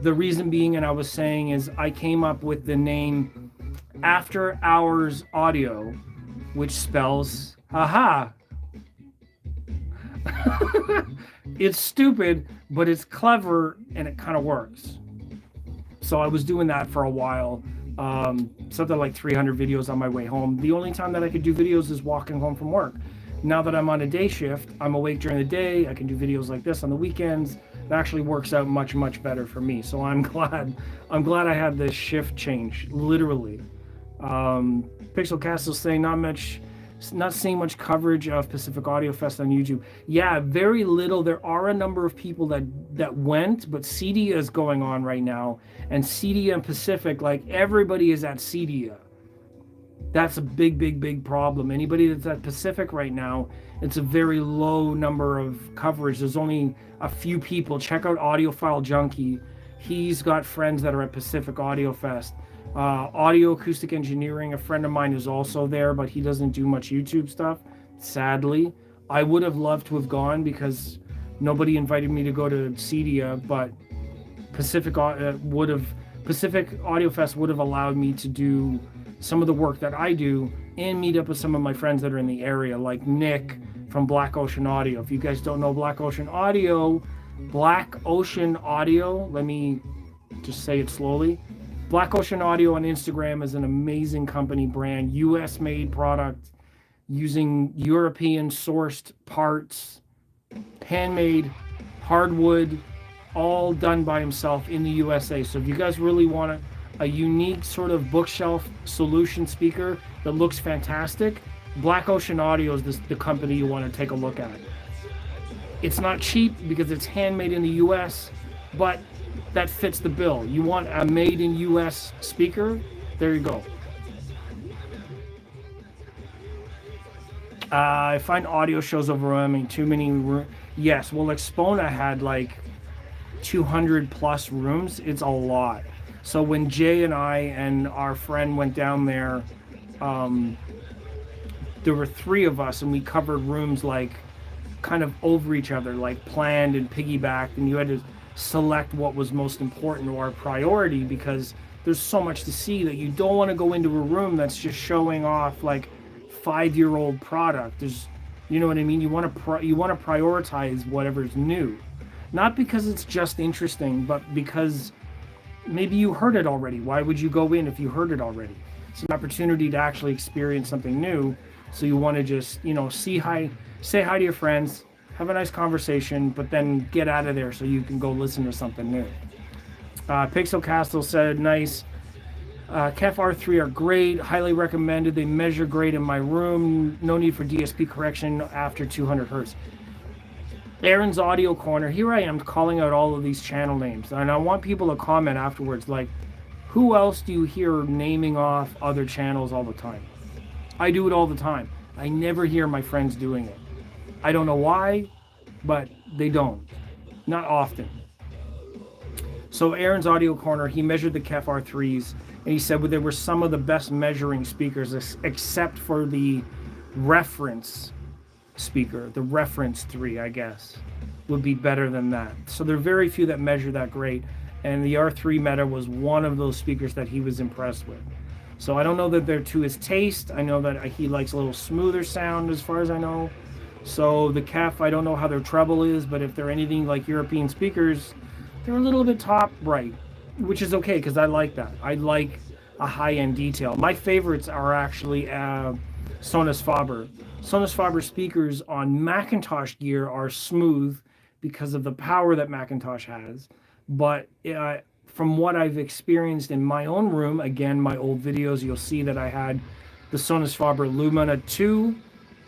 The reason being, and I was saying, is I came up with the name After Hours Audio, which spells haha. It's stupid, but it's clever and it kind of works. So I was doing that for a while. Something like 300 videos on my way home. The only time that I could do videos is walking home from work. Now that I'm on a day shift, I'm awake during the day. I can do videos like this on the weekends. It actually works out much, much better for me. So I'm glad I had this shift change, literally. Pixel Castle saying not seeing much coverage of Pacific Audio Fest on YouTube. Yeah, very little. There are a number of people that went, but CEDIA is going on right now, and CEDIA and Pacific, like everybody is at CEDIA. That's a big, big, big problem. Anybody that's at Pacific right now, it's a very low number of coverage. There's only a few people. Check out Audiophile Junkie. He's got friends that are at Pacific Audio Fest. Audio Acoustic Engineering, a friend of mine is also there, but he doesn't do much YouTube stuff, sadly. I would have loved to have gone because nobody invited me to go to CEDIA, but Pacific Audio Fest would have allowed me to do some of the work that I do and meet up with some of my friends that are in the area, like Nick from Black Ocean Audio. If you guys don't know Black Ocean Audio, let me just say it slowly. Black Ocean Audio on Instagram is an amazing company brand, US made product, using European sourced parts, handmade, hardwood, all done by himself in the USA. So if you guys really want a unique sort of bookshelf solution speaker that looks fantastic, Black Ocean Audio is the company you want to take a look at. It's not cheap because it's handmade in the US, but that fits the bill. You want a made in US speaker? There you go. I find audio shows overwhelming. Too many yes, well, Expona had like 200 plus rooms. It's a lot. So when Jay and I and our friend went down there, there were 3 of us, and we covered rooms like kind of over each other, like planned and piggybacked, and you had to select what was most important or priority because there's so much to see that you don't want to go into a room that's just showing off like 5-year-old product. There's, you know what I mean? You want to prioritize whatever's new, not because it's just interesting, but because maybe you heard it already. Why would you go in if you heard it already? It's an opportunity to actually experience something new. So you want to just, say hi to your friends, have a nice conversation, but then get out of there so you can go listen to something new. Pixel Castle said, nice. KEF R3 are great, highly recommended. They measure great in my room. No need for DSP correction after 200 hertz. Aaron's Audio Corner. Here I am calling out all of these channel names, and I want people to comment afterwards, like, who else do you hear naming off other channels all the time? I do it all the time. I never hear my friends doing it. I don't know why, but they don't. Not often. So Aaron's Audio Corner, he measured the KEF R3s, and he said there were some of the best measuring speakers, except for the reference speaker. The reference 3, I guess, would be better than that. So there are very few that measure that great, and the R3 Meta was one of those speakers that he was impressed with. So I don't know that they're to his taste. I know that he likes a little smoother sound as far as I know. So the KEF, I don't know how their treble is, but if they're anything like European speakers, they're a little bit top right, which is okay because I like that. I like a high-end detail. My favorites are actually Sonus Faber. Sonus Faber speakers on Macintosh gear are smooth because of the power that Macintosh has, but from what I've experienced in my own room, again, my old videos, you'll see that I had the Sonus Faber Lumina 2,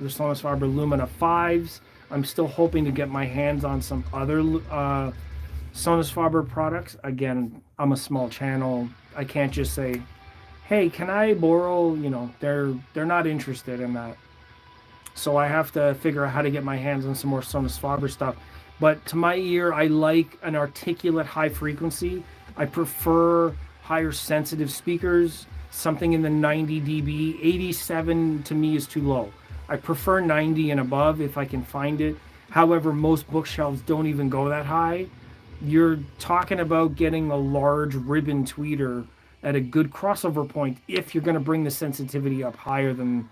the Sonus Faber Lumina 5s. I'm still hoping to get my hands on some other Sonus Faber products. Again, I'm a small channel. I can't just say, hey, can I borrow? They're not interested in that. So I have to figure out how to get my hands on some more Sonus Faber stuff. But to my ear, I like an articulate high frequency. I prefer higher sensitive speakers, something in the 90 dB. 87 to me is too low. I prefer 90 and above if I can find it. However, most bookshelves don't even go that high. You're talking about getting a large ribbon tweeter at a good crossover point if you're going to bring the sensitivity up higher than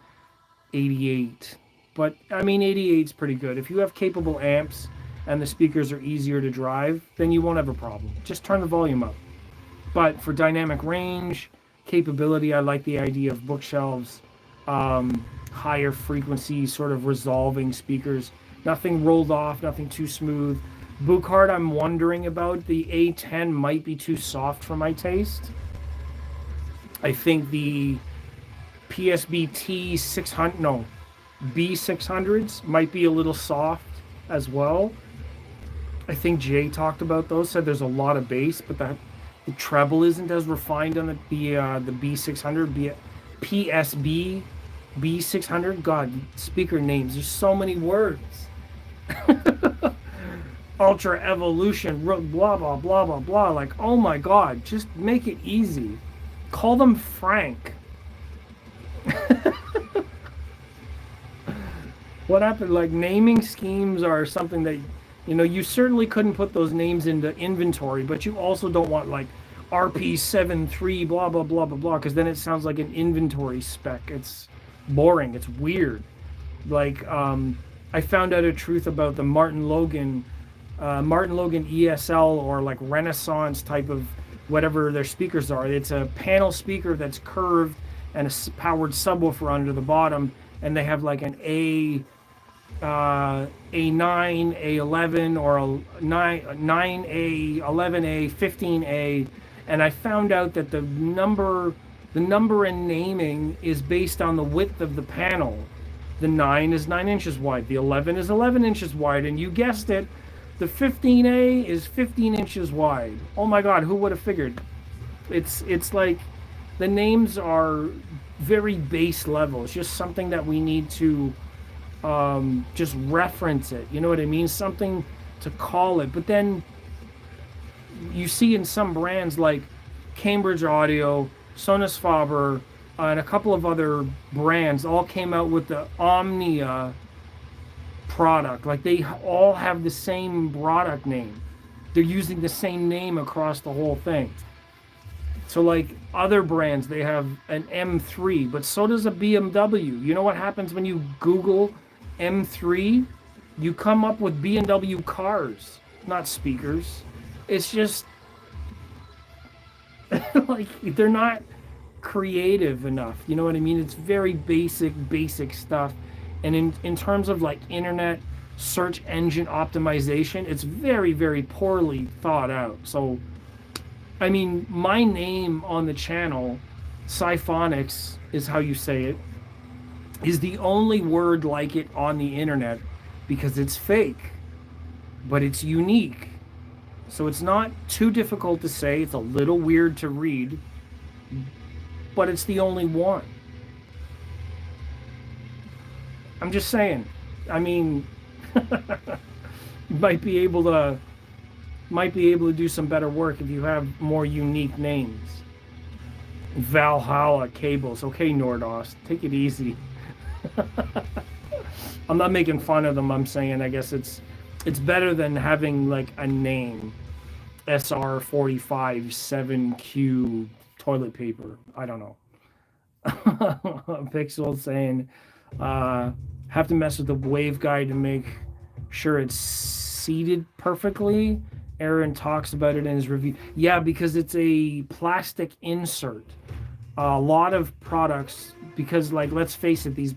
88. But, 88 is pretty good. If you have capable amps and the speakers are easier to drive, then you won't have a problem. Just turn the volume up. But for dynamic range, capability, I like the idea of bookshelves, higher frequency, sort of resolving speakers. Nothing rolled off, nothing too smooth. Buchard, I'm wondering about. The A10 might be too soft for my taste. I think the PSBT 600, no, B600s might be a little soft as well. I think Jay talked about those, said there's a lot of bass, but that the treble isn't as refined on the B600, PSB B600. God, speaker names, there's so many words. Ultra Evolution, blah blah blah blah blah. Like, oh my God, just make it easy. Call them Frank. What happened? Like, naming schemes are something that, you certainly couldn't put those names into inventory, but you also don't want like RP73 blah blah blah blah blah, because then it sounds like an inventory spec. It's boring. It's weird. Like, I found out a truth about the Martin Logan ESL, or like Renaissance type of whatever their speakers are. It's a panel speaker that's curved and a powered subwoofer under the bottom, and they have like an A9, A11, or a 9A, 11A, 15A, and I found out that the number and naming is based on the width of the panel. The 9 is 9 inches wide, the 11 is 11 inches wide, and you guessed it, the 15A is 15 inches wide. Oh my God, who would have figured? It's like the names are very base level. It's just something that we need to just reference it. You know what I mean? Something to call it. But then you see in some brands like Cambridge Audio, Sonus Faber, and a couple of other brands all came out with the Omnia product. Like, they all have the same product name. They're using the same name across the whole thing. So like other brands, they have an M3, but so does a BMW. You know what happens when you Google M3? You come up with BMW cars, not speakers. It's just like, they're not creative enough. You know what I mean? It's very basic stuff. And in terms of like internet search engine optimization, it's very, very poorly thought out. So, I mean, my name on the channel, Sciphonics is how you say it, is the only word like it on the internet, because it's fake, but it's unique. So it's not too difficult to say. It's a little weird to read, but it's the only one. I'm just saying. I mean, you might be able to do some better work if you have more unique names. Valhalla Cables. Okay, Nordost, take it easy. I'm not making fun of them. I'm saying, I guess it's better than having like a name. SR45 7Q toilet paper. I don't know. Pixel saying, have to mess with the waveguide to make sure it's seated perfectly. Aaron talks about it in his review. Yeah, because it's a plastic insert. A lot of products, because like, let's face it, these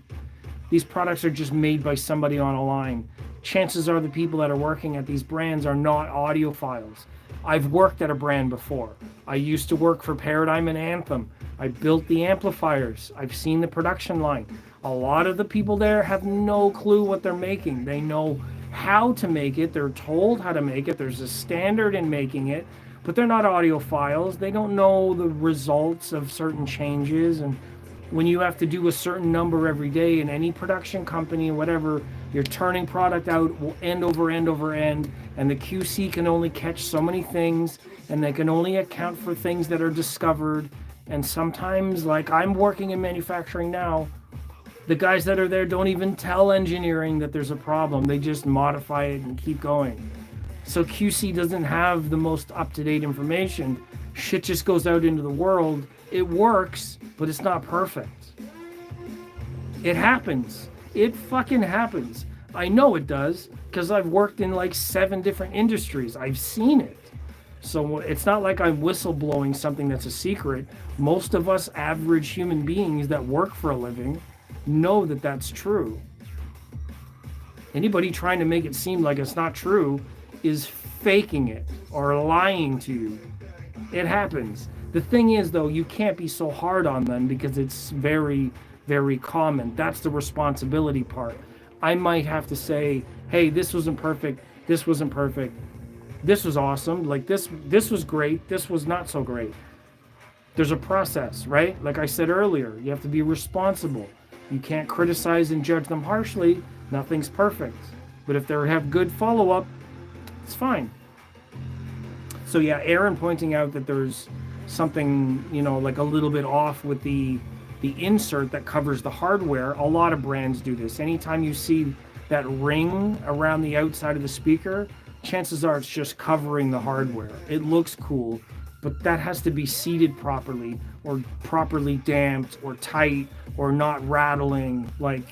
products are just made by somebody on a line. Chances are the people that are working at these brands are not audiophiles. I've worked at a brand before. I used to work for Paradigm and Anthem. I built the amplifiers. I've seen the production line. A lot of the people there have no clue what they're making. They know how to make it. They're told how to make it. There's a standard in making it, but they're not audiophiles. They don't know the results of certain changes. And when you have to do a certain number every day in any production company or whatever, you're turning product out end over end over end, and the QC can only catch so many things, and they can only account for things that are discovered. And sometimes, like, I'm working in manufacturing now, the guys that are there don't even tell engineering that there's a problem. They just modify it and keep going. So QC doesn't have the most up-to-date information. Shit just goes out into the world. It works, but it's not perfect. It happens. It fucking happens. I know it does, because I've worked in like 7 different industries. I've seen it. So it's not like I'm whistleblowing something that's a secret. Most of us average human beings that work for a living know that that's true. Anybody trying to make it seem like it's not true is faking it or lying to you. It happens. The thing is, though, you can't be so hard on them because it's very, very common. That's the responsibility part. I might have to say, hey, this wasn't perfect. This wasn't perfect. This was awesome. Like this was great. This was not so great. There's a process, right? Like I said earlier, you have to be responsible. You can't criticize and judge them harshly. Nothing's perfect. But if they have good follow-up, it's fine. So yeah, Aaron pointing out that there's something, like a little bit off with the insert that covers the hardware. A lot of brands do this. Anytime you see that ring around the outside of the speaker, chances are it's just covering the hardware. It looks cool, but that has to be seated properly, or properly damped, or tight, or not rattling. Like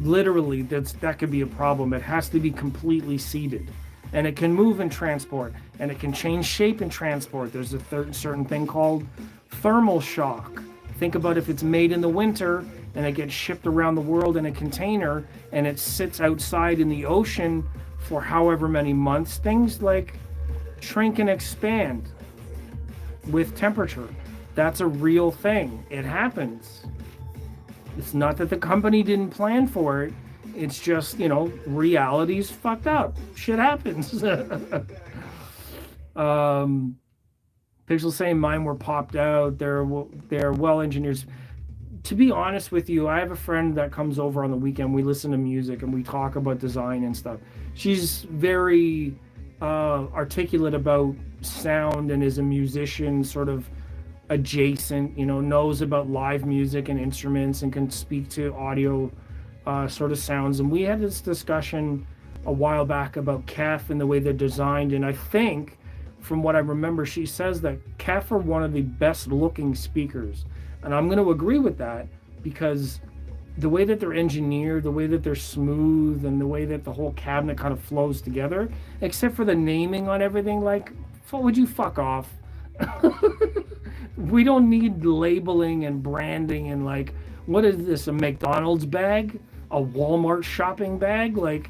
literally, that could be a problem. It has to be completely seated, and it can move in transport, and it can change shape in transport. There's a certain thing called thermal shock. Think about if it's made in the winter and it gets shipped around the world in a container and it sits outside in the ocean for however many months. Things like shrink and expand with temperature. That's a real thing. It happens. It's not that the company didn't plan for it. It's just, reality's fucked up. Shit happens. Pixel saying mine were popped out. They're well engineered. To be honest with you, I have a friend that comes over on the weekend. We listen to music and we talk about design and stuff. She's very articulate about sound and is a musician, sort of adjacent, knows about live music and instruments and can speak to audio sort of sounds. And we had this discussion a while back about KEF and the way they're designed. And I think, from what I remember, she says that KEF are one of the best looking speakers. And I'm going to agree with that, because the way that they're engineered, the way that they're smooth, and the way that the whole cabinet kind of flows together, except for the naming on everything, like, would you fuck off? We don't need labeling and branding and like, what is this, a McDonald's bag? A Walmart shopping bag? Like,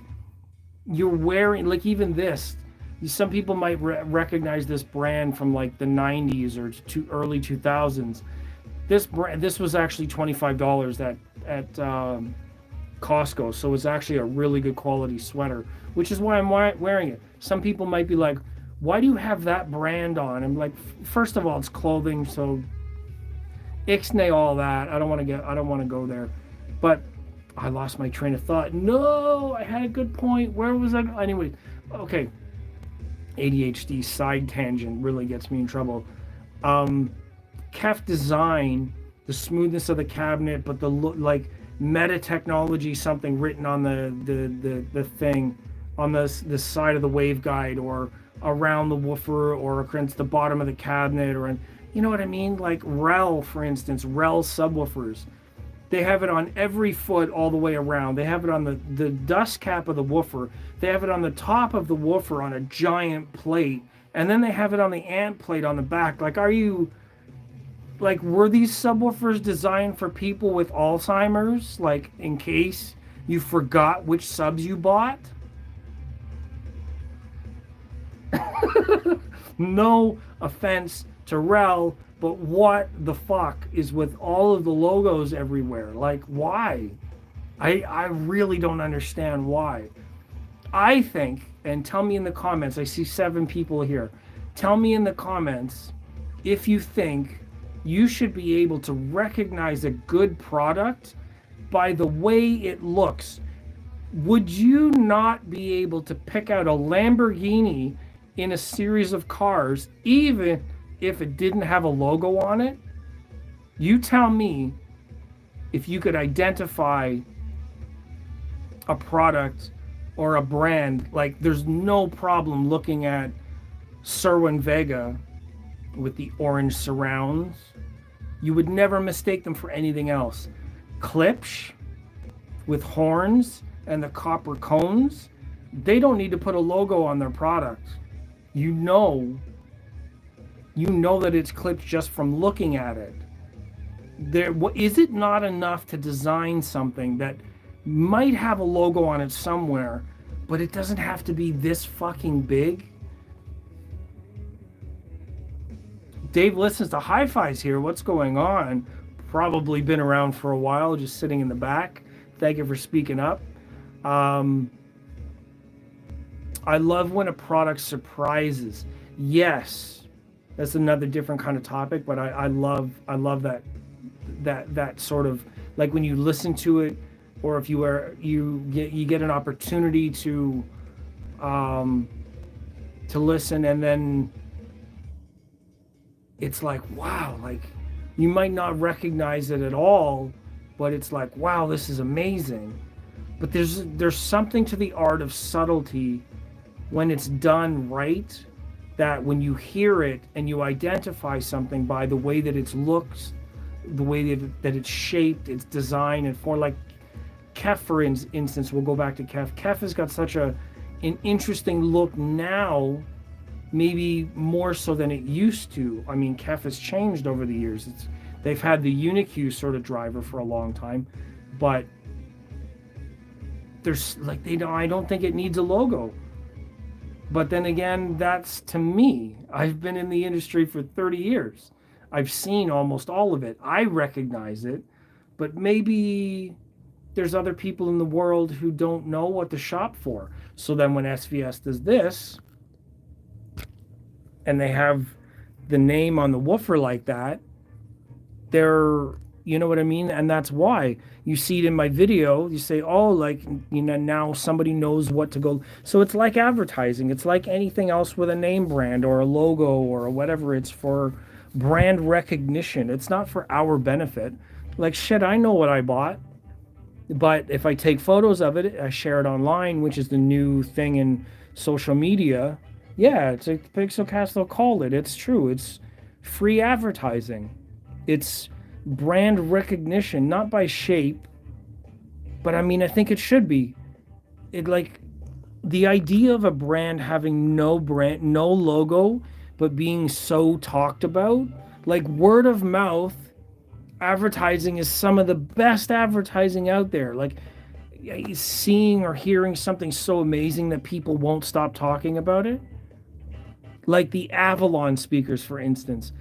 you're wearing, like, even this, some people might recognize this brand from like the 90s or early 2000s. This was actually $25 at Costco, so it's actually a really good quality sweater, which is why I'm wearing it. Some people might be like, why do you have that brand on? I'm like, first of all, it's clothing, so ixnay all that. I don't want to go there. But I lost my train of thought. No, I had a good point. Where was I? Anyway, okay. ADHD side tangent really gets me in trouble. KEF design, the smoothness of the cabinet, but the look, like meta technology, something written on the thing, on the side of the waveguide, or around the woofer, or against the bottom of the cabinet, or you know what I mean? Like REL, for instance, REL subwoofers. They have it on every foot all the way around. They have it on the dust cap of the woofer. They have it on the top of the woofer on a giant plate. And then they have it on the amp plate on the back. Like, were these subwoofers designed for people with Alzheimer's? Like, in case you forgot which subs you bought? No offense to REL, but what the fuck is with all of the logos everywhere? Like, why? I really don't understand why. I think, and tell me in the comments, I see 7 people here. Tell me in the comments if you think you should be able to recognize a good product by the way it looks. Would you not be able to pick out a Lamborghini in a series of cars, even if it didn't have a logo on it? You tell me if you could identify a product or a brand. Like, there's no problem looking at Cerwin-Vega with the orange surrounds. You would never mistake them for anything else. Klipsch with horns and the copper cones, they don't need to put a logo on their product. You know that it's Klipsch just from looking at it. Is it not enough to design something that might have a logo on it somewhere, but it doesn't have to be this fucking big? Dave listens to hi-fis here. What's going on? Probably been around for a while, just sitting in the back. Thank you for speaking up. Um, I love when a product surprises. Yes, that's another different kind of topic, but I love that sort of, like when you listen to it, or if you get an opportunity um, to listen, and then it's like, wow, like you might not recognize it at all, but it's like, wow, this is amazing. But there's something to the art of subtlety when it's done right, that when you hear it and you identify something by the way that it looks, the way that it's shaped, its design, and for like Kef, for instance, we'll go back to Kef. Kef has got such an interesting look now, maybe more so than it used to. I mean, Kef has changed over the years. They've had the Unicue sort of driver for a long time, but there's like I don't think it needs a logo. But then again, that's to me. I've been in the industry for 30 years. I've seen almost all of it. I recognize it, but maybe there's other people in the world who don't know what to shop for. So then when SVS does this, and they have the name on the woofer like that, they're, you know what I mean? And that's why you see it in my video. You say, oh, like, you know, now somebody knows what to go. So it's like advertising. It's like anything else with a name brand or a logo or whatever. It's for brand recognition. It's not for our benefit. Like, shit, I know what I bought. But if I take photos of it, I share it online, which is the new thing in social media. Yeah, it's like Pixelcast called it. It's true. It's free advertising. It's brand recognition, not by shape, but I mean, I think it should be. It, like, the idea of a brand having no logo, but being so talked about, like word of mouth advertising is some of the best advertising out there. Like seeing or hearing something so amazing that people won't stop talking about it. Like the Avalon speakers, for instance.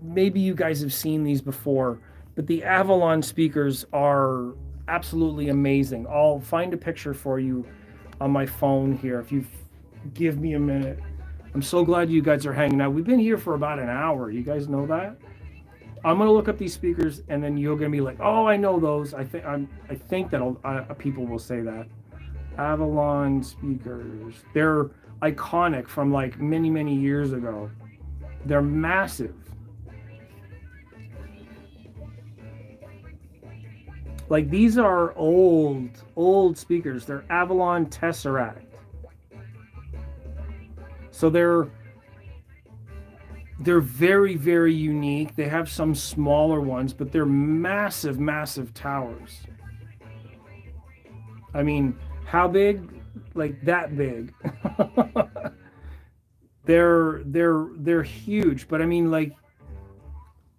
Maybe you guys have seen these before, but the Avalon speakers are absolutely amazing. I'll find a picture for you on my phone here if you give me a minute. I'm so glad you guys are hanging out. We've been here for about an hour. You guys know that? I'm gonna look up these speakers, and then you're gonna be like, "Oh, I know those." I think that people will say that. Avalon speakers. They're iconic from like many, many years ago. They're massive. Like these are old speakers. They're Avalon Tesseract. So they're very, very unique. They have some smaller ones, but they're massive, massive towers. I mean, how big? Like that big. They're huge, but I mean, like,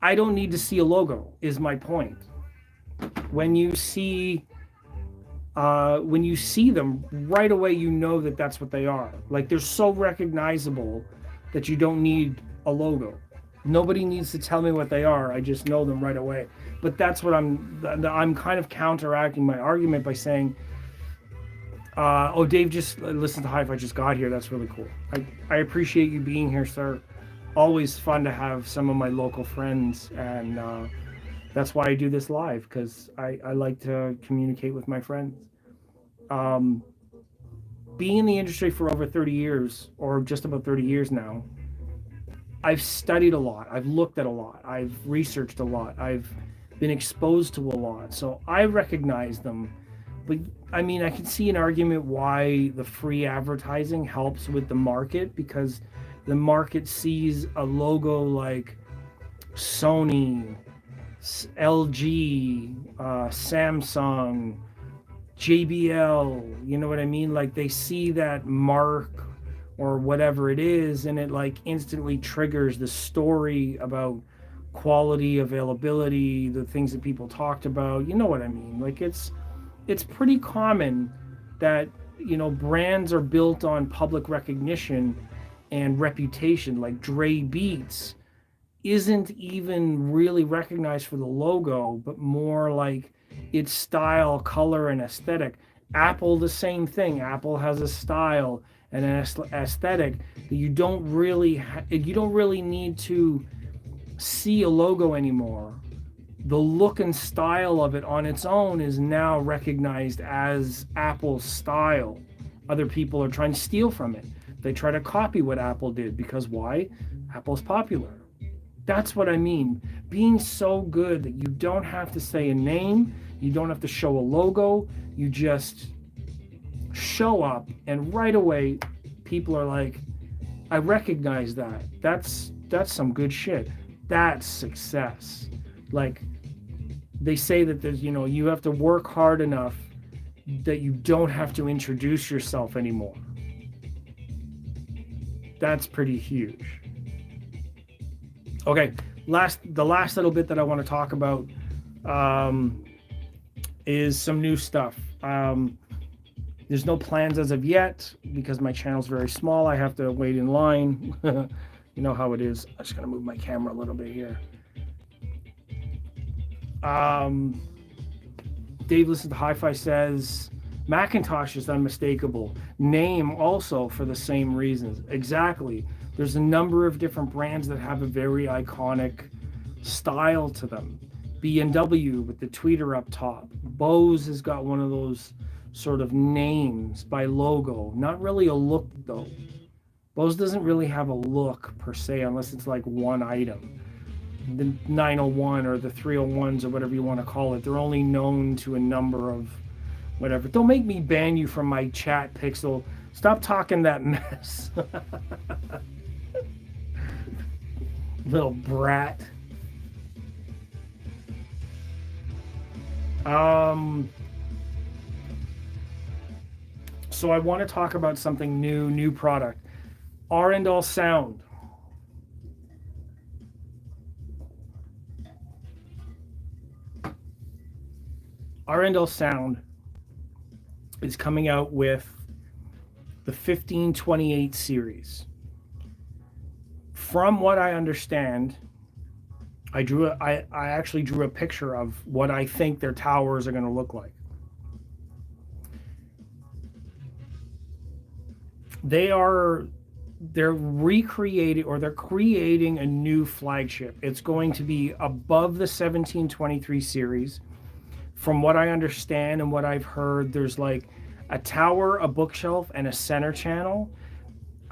I don't need to see a logo, is my point. When you see them right away, you know that that's what they are. Like, they're so recognizable that you don't need a logo. Nobody needs to tell me what they are. I just know them right away. But that's what I'm kind of counteracting my argument by saying, oh, Dave just listened to Hi-Fi, just got here. That's really cool. I appreciate you being here, sir. Always fun to have some of my local friends, and that's why I do this live, because I like to communicate with my friends. Being in the industry for over 30 years, or just about 30 years now, I've studied a lot. I've looked at a lot. I've researched a lot. I've been exposed to a lot. So I recognize them. But I mean, I can see an argument why the free advertising helps with the market, because the market sees a logo like Sony, LG, Samsung, JBL, you know what I mean? Like they see that mark or whatever it is, and it like instantly triggers the story about quality, availability, the things that people talked about. You know what I mean? Like it's pretty common that, you know, brands are built on public recognition and reputation. Like Dre Beats isn't even really recognized for the logo, but more like its style, color, and aesthetic. Apple, the same thing. Apple has a style and an aesthetic that you don't really need to see a logo anymore. The look and style of it on its own is now recognized as Apple's style. Other people are trying to steal from it. They try to copy what Apple did because why? Apple's popular. That's what I mean. Being so good that you don't have to say a name, you don't have to show a logo, you just show up, and right away people are like, I recognize that. That's some good shit. That's success. Like, they say that there's, you have to work hard enough that you don't have to introduce yourself anymore. That's pretty huge. Okay, the last little bit that I want to talk about is some new stuff. There's no plans as of yet because my channel's very small. I have to wait in line. You know how it is. I'm just gonna move my camera a little bit here. Dave Listen to Hi-Fi says Macintosh is unmistakable. Name also for the same reasons. Exactly. There's a number of different brands that have a very iconic style to them. B&W with the tweeter up top. Bose has got one of those sort of names by logo. Not really a look though. Bose doesn't really have a look per se unless it's like one item. The 901 or the 301s or whatever you want to call it, they're only known to a number of whatever. Don't make me ban you from my chat, Pixel. Stop talking that mess. Little brat. So I want to talk about something new product. Arendal Sound. Arendal Sound is coming out with the 1528 series. From what I understand, I actually drew a picture of what I think their towers are going to look like. They're recreating, or they're creating a new flagship. It's going to be above the 1723 series. From what I understand and what I've heard, there's like a tower, a bookshelf, and a center channel.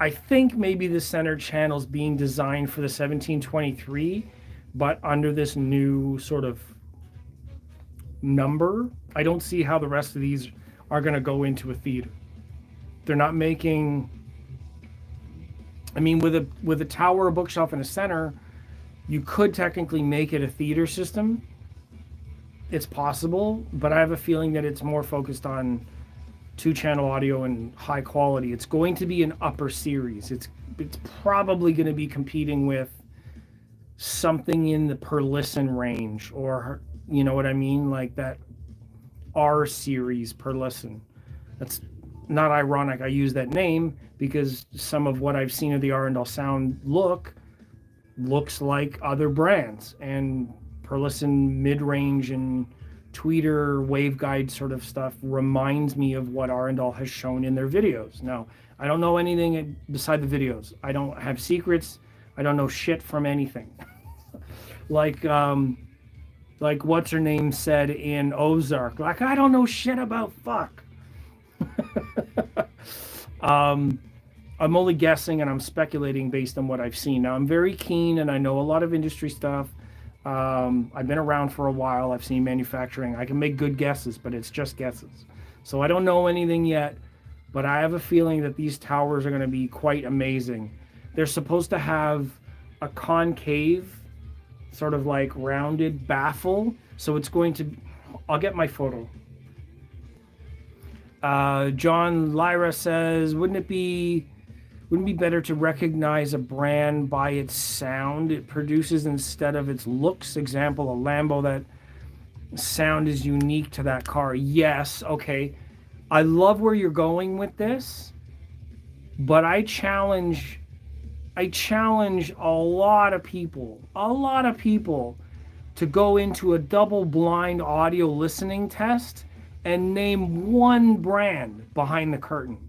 I think maybe the center channel is being designed for the 1723, but under this new sort of number. I don't see how the rest of these are going to go into a theater. They're not making... I mean, with a tower, a bookshelf, and a center, you could technically make it a theater system. It's possible, but I have a feeling that it's more focused on 2-channel audio and high quality. It's going to be an upper series. It's probably going to be competing with something in the per listen range, or you know what I mean, like that R series per listen. That's not ironic I use that name because some of what I've seen of the Arendal Sound looks like other brands, and per listen mid-range and tweeter waveguide sort of stuff reminds me of what Arendal has shown in their videos. Now, I don't know anything beside the videos. I don't have secrets. I don't know shit from anything. like what's her name said in Ozark. Like, I don't know shit about fuck. I'm only guessing and I'm speculating based on what I've seen. Now, I'm very keen and I know a lot of industry stuff. I've been around for a while. I've seen manufacturing. I can make good guesses, but it's just guesses. So I don't know anything yet, but I have a feeling that these towers are going to be quite amazing. They're supposed to have a concave, sort of like rounded baffle. So it's going to... I'll get my photo. John Lyra says, wouldn't it be better to recognize a brand by its sound it produces instead of its looks? Example, a Lambo, that sound is unique to that car. Yes, okay. I love where you're going with this, but I challenge I challenge a lot of people to go into a double blind audio listening test and name one brand behind the curtain.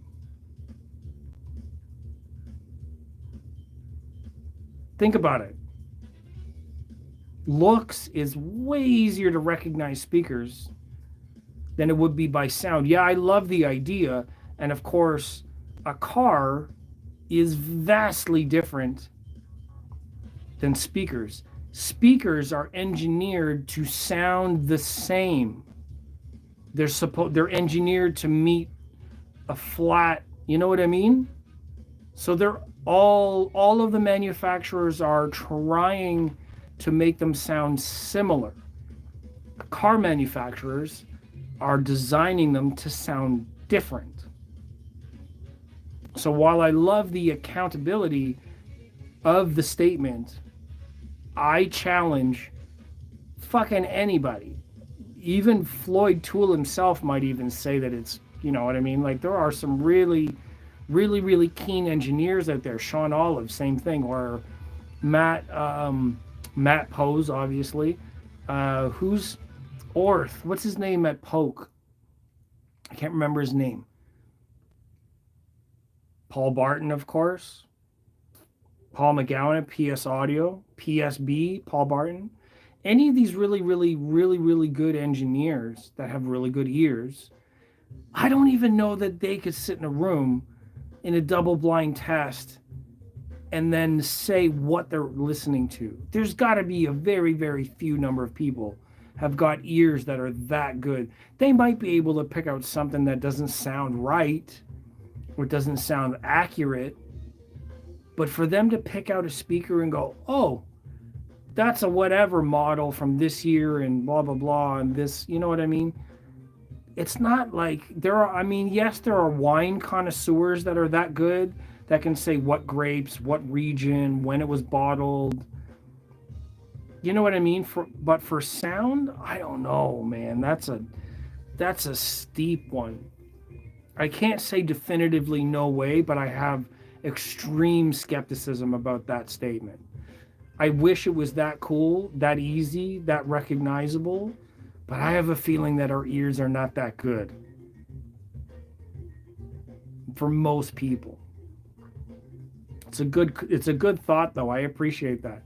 Think about it. Looks is way easier to recognize speakers than it would be by sound. Yeah, I love the idea. And of course, a car is vastly different than speakers. Speakers are engineered to sound the same. They're engineered to meet a flat, you know what I mean? So they're all of the manufacturers are trying to make them sound similar. Car manufacturers are designing them to sound different. So while I love the accountability of the statement, I challenge fucking anybody. Even Floyd Toole himself might even say that it's, you know what I mean? Like there are some really keen engineers out there. Sean Olive, same thing, or Matt Pose, obviously. Who's Orth? What's his name at Polk? I can't remember his name. Paul Barton, of course. Paul McGowan at PS Audio, PSB, Paul Barton. Any of these really good engineers that have really good ears, I don't even know that they could sit in a room in a double blind test and then say what they're listening to. There's got to be a very few number of people have got ears that are that good. They might be able to pick out something that doesn't sound right or doesn't sound accurate, but for them to pick out a speaker and go, oh, that's a whatever model from this year and blah blah blah and this, you know what I mean? It's not like there are, I mean, yes, there are wine connoisseurs that are that good that can say what grapes, what region, when it was bottled. You know what I mean? But for sound, I don't know, man. That's a steep one. I can't say definitively no way, but I have extreme skepticism about that statement. I wish it was that cool, that easy, that recognizable, but I have a feeling that our ears are not that good for most people. It's a good thought though. I appreciate that.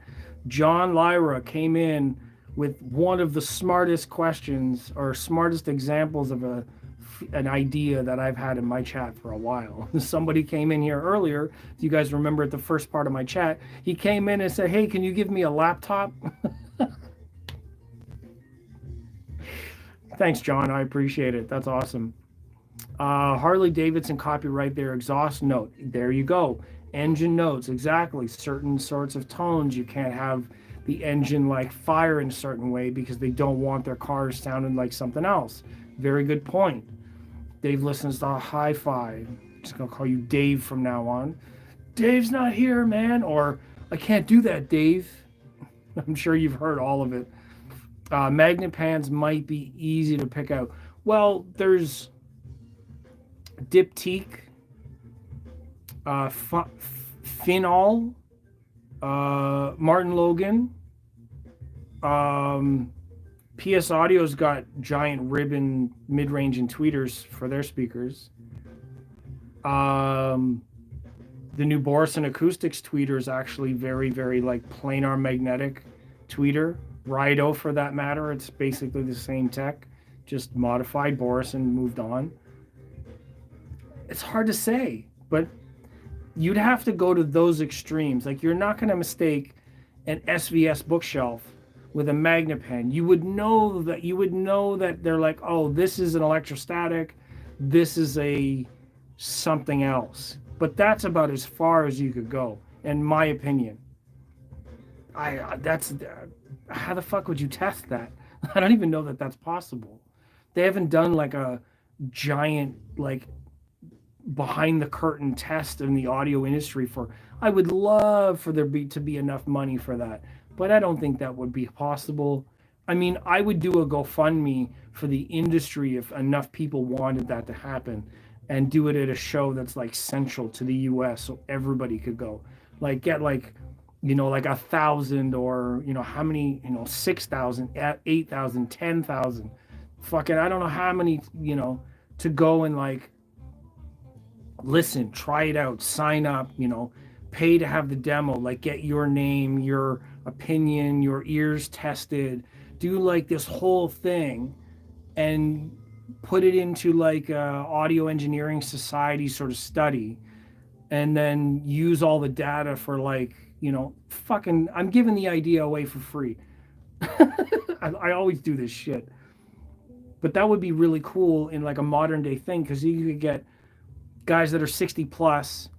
John Lyra came in with one of the smartest questions or smartest examples of an idea that I've had in my chat for a while. Somebody came in here earlier. If you guys remember at the first part of my chat, he came in and said, hey, can you give me a laptop? Thanks, John. I appreciate it. That's awesome. Harley Davidson copyright their exhaust note. There you go. Engine notes, exactly. Certain sorts of tones. You can't have the engine like fire in a certain way because they don't want their cars sounding like something else. Very good point. Dave listens to hi-fi. I'm just going to call you Dave from now on. Dave's not here, man. Or, I can't do that, Dave. I'm sure you've heard all of it. Magnet pans might be easy to pick out. Well, there's Diptyque, Phenol, Martin Logan. PS Audio's got giant ribbon mid-range and tweeters for their speakers. The new Borison Acoustics tweeter is actually very like planar magnetic tweeter. Rido, for that matter, it's basically the same tech, just modified. Borison moved on. It's hard to say, but you'd have to go to those extremes. Like, you're not going to mistake an SVS bookshelf with a magnet pen. You would know that they're like, oh, this is an electrostatic, this is a something else. But that's about as far as you could go, in my opinion. How the fuck would you test that? I don't even know that that's possible. They haven't done like a giant, like, behind the curtain test in the audio industry for. I would love for there to be enough money for that, but I don't think that would be possible. I mean, I would do a GoFundMe for the industry if enough people wanted that to happen, and do it at a show that's like central to the US so everybody could go. like get like, you know, like 1,000 or, you know, how many, you know, 6,000, 8,000, 10,000, fucking, I don't know how many, you know, to go and like listen, try it out, sign up, you know, pay to have the demo, like get your name, your opinion, your ears tested, do like this whole thing and put it into like a audio engineering society sort of study, and then use all the data for like, you know, fucking, I'm giving the idea away for free. I always do this shit, but that would be really cool in like a modern day thing, because you could get guys that are 60 plus,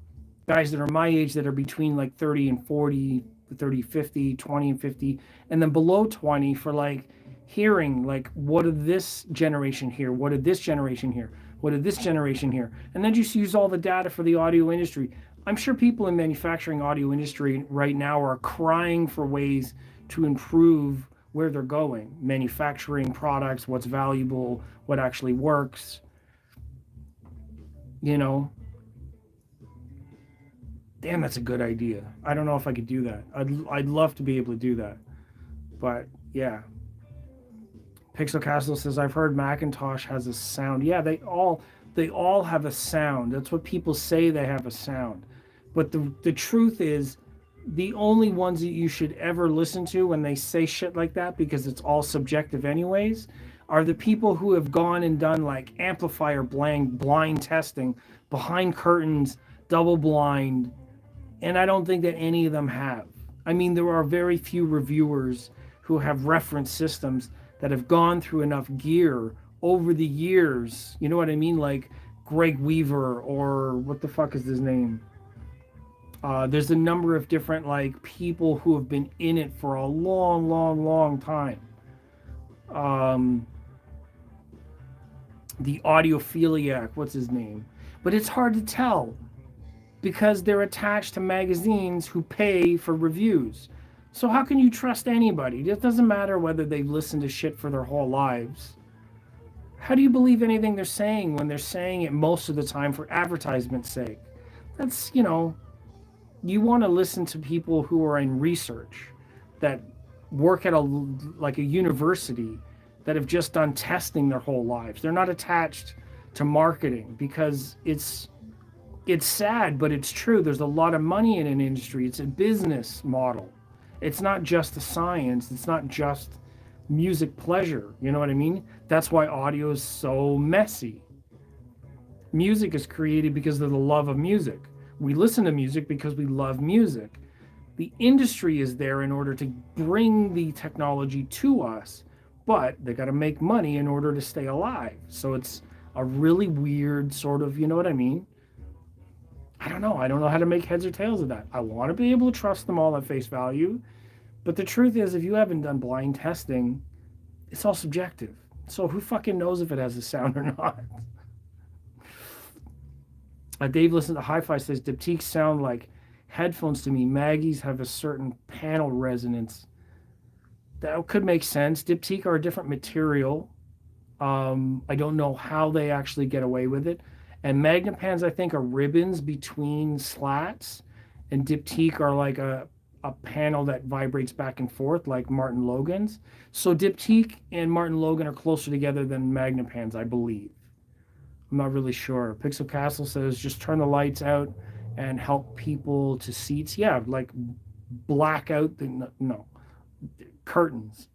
guys that are my age that are between like 30 and 40, 30, 50, 20 and 50, and then below 20 for like hearing like, what did this generation hear? What did this generation hear? What did this generation hear? And then just use all the data for the audio industry. I'm sure people in manufacturing audio industry right now are crying for ways to improve where they're going, manufacturing products, what's valuable, what actually works, you know. Damn, that's a good idea. I don't know if I could do that. I'd love to be able to do that. But yeah. Pixel Castle says, I've heard Macintosh has a sound. Yeah, they all have a sound. That's what people say, they have a sound. But the truth is, the only ones that you should ever listen to when they say shit like that, because it's all subjective anyways, are the people who have gone and done like amplifier blind testing behind curtains, double blind, and I don't think that any of them have. I mean, there are very few reviewers who have reference systems that have gone through enough gear over the years. You know what I mean? Like Greg Weaver, or what the fuck is his name? There's a number of different like people who have been in it for a long, long, long time. The audiophiliac, what's his name? But it's hard to tell because they're attached to magazines who pay for reviews. So how can you trust anybody? It doesn't matter whether they've listened to shit for their whole lives. How do you believe anything they're saying when they're saying it most of the time for advertisement's sake? That's, you know, you want to listen to people who are in research, that work at a university, that have just done testing their whole lives. They're not attached to marketing, because it's sad, but it's true. There's a lot of money in an industry. It's a business model. It's not just a science. It's not just music pleasure. You know what I mean? That's why audio is so messy. Music is created because of the love of music. We listen to music because we love music. The industry is there in order to bring the technology to us, but they got to make money in order to stay alive. So it's a really weird sort of, you know what I mean? I don't know. I don't know how to make heads or tails of that. I want to be able to trust them all at face value. But the truth is, if you haven't done blind testing, it's all subjective. So who fucking knows if it has a sound or not? Dave listen to Hi-Fi says, Diptyques sound like headphones to me. Maggie's have a certain panel resonance. That could make sense. Diptyque are a different material. I don't know how they actually get away with it. And Magnepans, I think, are ribbons between slats, and Diptyque are like a panel that vibrates back and forth like Martin Logan's. So Diptyque and Martin Logan are closer together than Magnepans, I believe. I'm not really sure. Pixel Castle says, just turn the lights out and help people to seats. Yeah, like black out the, no, curtains.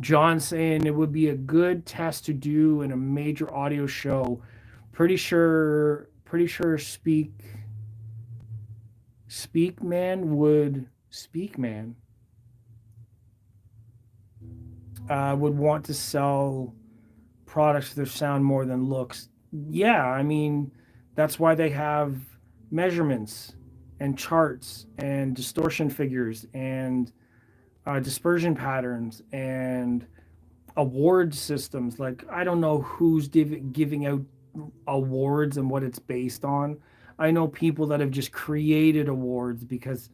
John saying it would be a good test to do in a major audio show. Pretty sure Speakman would want to sell products for their sound more than looks. Yeah, I mean, that's why they have measurements and charts and distortion figures and dispersion patterns and award systems. Like, I don't know who's giving out awards and what it's based on. I know people that have just created awards because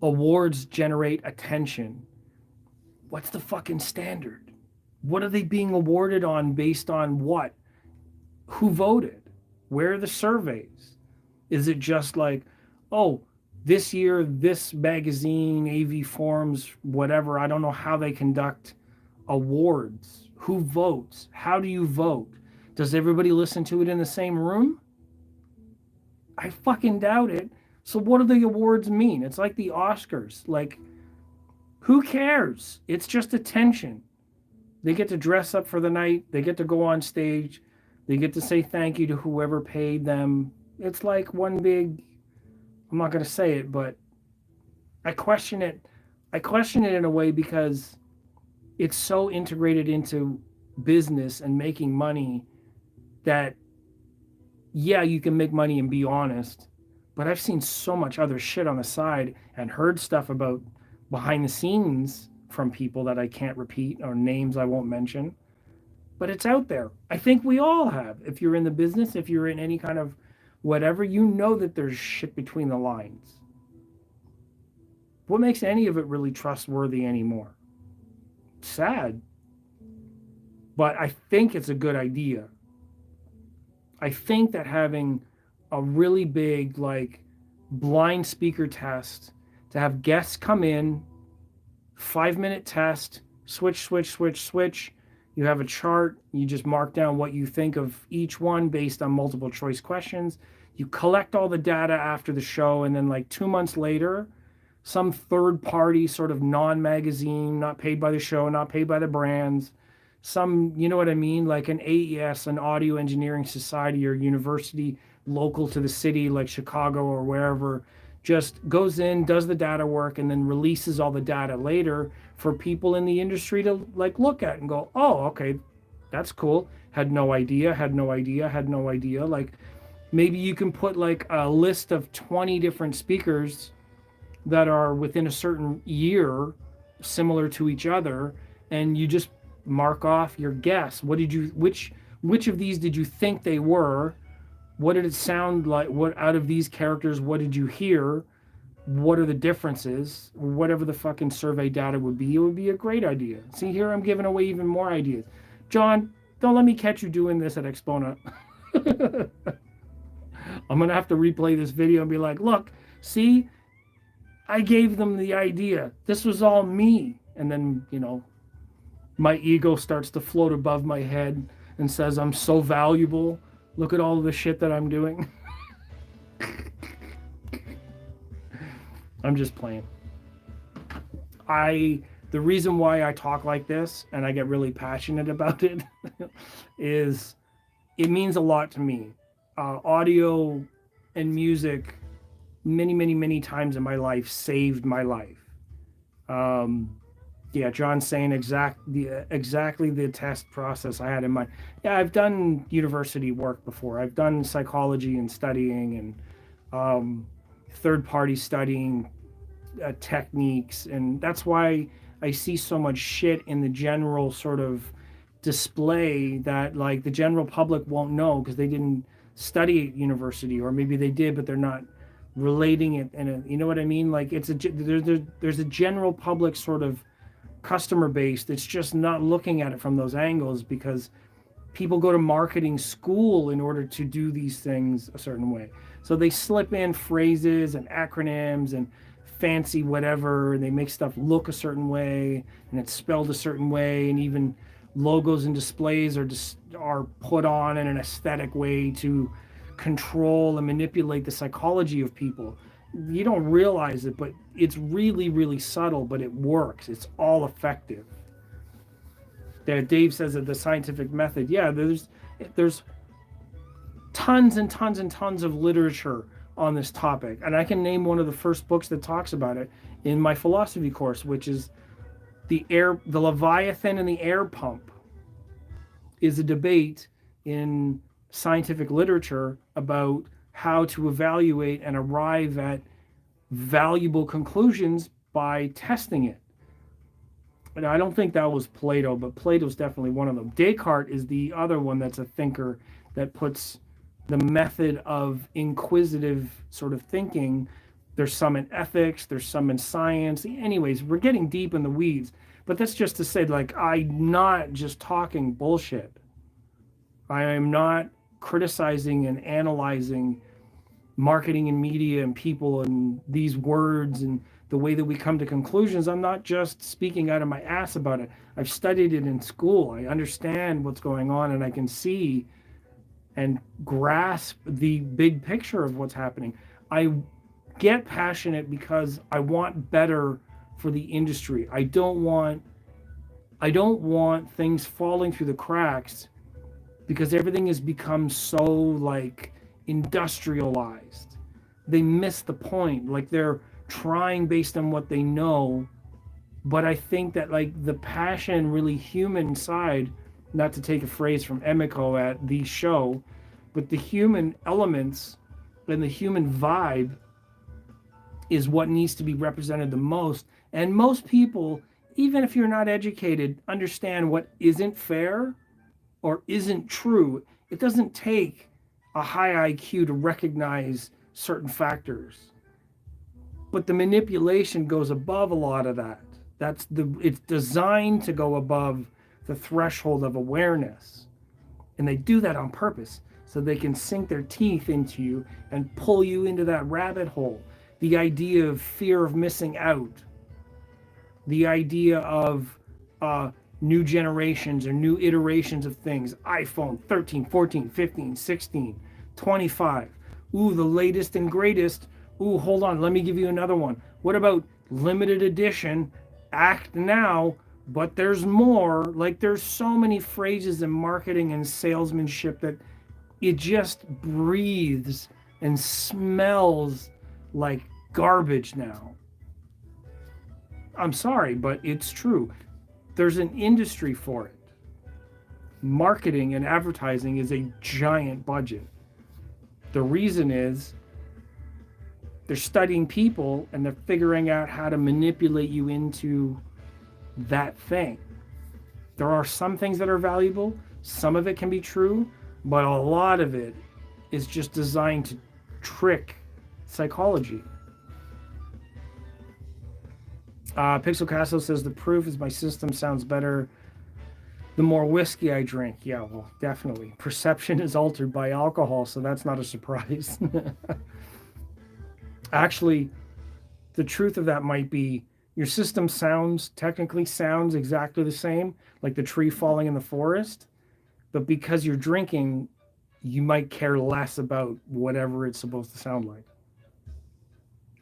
awards generate attention. What's the fucking standard? What are they being awarded on based on what? Who voted? Where are the surveys? Is it just like, oh, this year, this magazine, AV Forums, whatever, I don't know how they conduct awards. Who votes? How do you vote? Does everybody listen to it in the same room? I fucking doubt it. So what do the awards mean? It's like the Oscars. Like, who cares? It's just attention. They get to dress up for the night. They get to go on stage. They get to say thank you to whoever paid them. It's like one big, I'm not going to say it, but I question it. I question it in a way because it's so integrated into business and making money that, yeah, you can make money and be honest. But I've seen so much other shit on the side and heard stuff about behind the scenes from people that I can't repeat or names I won't mention. But it's out there. I think we all have. If you're in the business, if you're in any kind of whatever, you know that there's shit between the lines. What makes any of it really trustworthy anymore? Sad. But I think it's a good idea. I think that having a really big, like, blind speaker test, to have guests come in, 5-minute test, switch, switch, switch, switch. You have a chart. You just mark down what you think of each one based on multiple choice questions. You collect all the data after the show, and then, like, 2 months later, some third party sort of non-magazine, not paid by the show, not paid by the brands, some, you know what I mean, like an AES, an Audio Engineering Society or university local to the city, like Chicago or wherever, just goes in, does the data work, and then releases all the data later for people in the industry to, like, look at and go, oh, okay, that's cool. Had no idea, had no idea, had no idea. Like, maybe you can put like a list of 20 different speakers that are within a certain year similar to each other, and you just mark off your guess. What did you, which of these did you think they were? What did it sound like? What out of these characters, what did you hear? What are the differences? Whatever the fucking survey data would be, it would be a great idea. See, here I'm giving away even more ideas. John, don't let me catch you doing this at Exponent. I'm gonna have to replay this video and be like, look, see, I gave them the idea. This was all me. And then, my ego starts to float above my head and says, I'm so valuable. Look at all of the shit that I'm doing. I'm just playing. The reason why I talk like this and I get really passionate about it is it means a lot to me. Audio and music many, many, many times in my life saved my life. Yeah, John's saying exactly the test process I had in mind. Yeah, I've done university work before. I've done psychology and studying and third-party studying techniques, and that's why I see so much shit in the general sort of display that, like, the general public won't know because they didn't study at university, or maybe they did, but they're not relating it. And you know what I mean? Like, there's a general public sort of customer base that's just not looking at it from those angles because people go to marketing school in order to do these things a certain way. So they slip in phrases and acronyms and fancy whatever, and they make stuff look a certain way and it's spelled a certain way, and even logos and displays are put on in an aesthetic way to control and manipulate the psychology of people. You don't realize it, but it's really, really subtle, but it works. It's all effective. Dave says that the scientific method, yeah, there's tons and tons and tons of literature on this topic. And I can name one of the first books that talks about it in my philosophy course, which is the Leviathan and the air pump, is a debate in scientific literature about how to evaluate and arrive at valuable conclusions by testing it. And I don't think that was Plato, but Plato's definitely one of them. Descartes is the other one that's a thinker that puts the method of inquisitive sort of thinking. There's some in ethics, there's some in science. Anyways, we're getting deep in the weeds, but that's just to say, like, I'm not just talking bullshit. I am not criticizing and analyzing marketing and media and people and these words and the way that we come to conclusions. I'm not just speaking out of my ass about it. I've studied it in school. I understand what's going on, and I can see and grasp the big picture of what's happening. I get passionate because I want better for the industry. I don't want things falling through the cracks because everything has become so like industrialized. They miss the point. Like they're trying based on what they know, but I think that like the passion, really human side, not to take a phrase from Emiko at the show, but the human elements and the human vibe is what needs to be represented the most. And most people, even if you're not educated, understand what isn't fair or isn't true. It doesn't take a high IQ to recognize certain factors. But the manipulation goes above a lot of that. It's designed to go above the threshold of awareness. And they do that on purpose so they can sink their teeth into you and pull you into that rabbit hole. The idea of fear of missing out, the idea of new generations or new iterations of things, iPhone 13, 14, 15, 16, 25. Ooh, the latest and greatest. Ooh, hold on, let me give you another one. What about limited edition, act now, but there's more? Like there's so many phrases in marketing and salesmanship that it just breathes and smells like garbage now. I'm sorry, but it's true. There's an industry for it. Marketing and advertising is a giant budget. The reason is they're studying people and they're figuring out how to manipulate you into that thing. There are some things that are valuable, some of it can be true, but a lot of it is just designed to trick psychology. Pixel Castle says the proof is my system sounds better the more whiskey I drink. Yeah, well, definitely. Perception is altered by alcohol, so that's not a surprise. Actually, the truth of that might be your system technically sounds exactly the same, like the tree falling in the forest, but because you're drinking, you might care less about whatever it's supposed to sound like.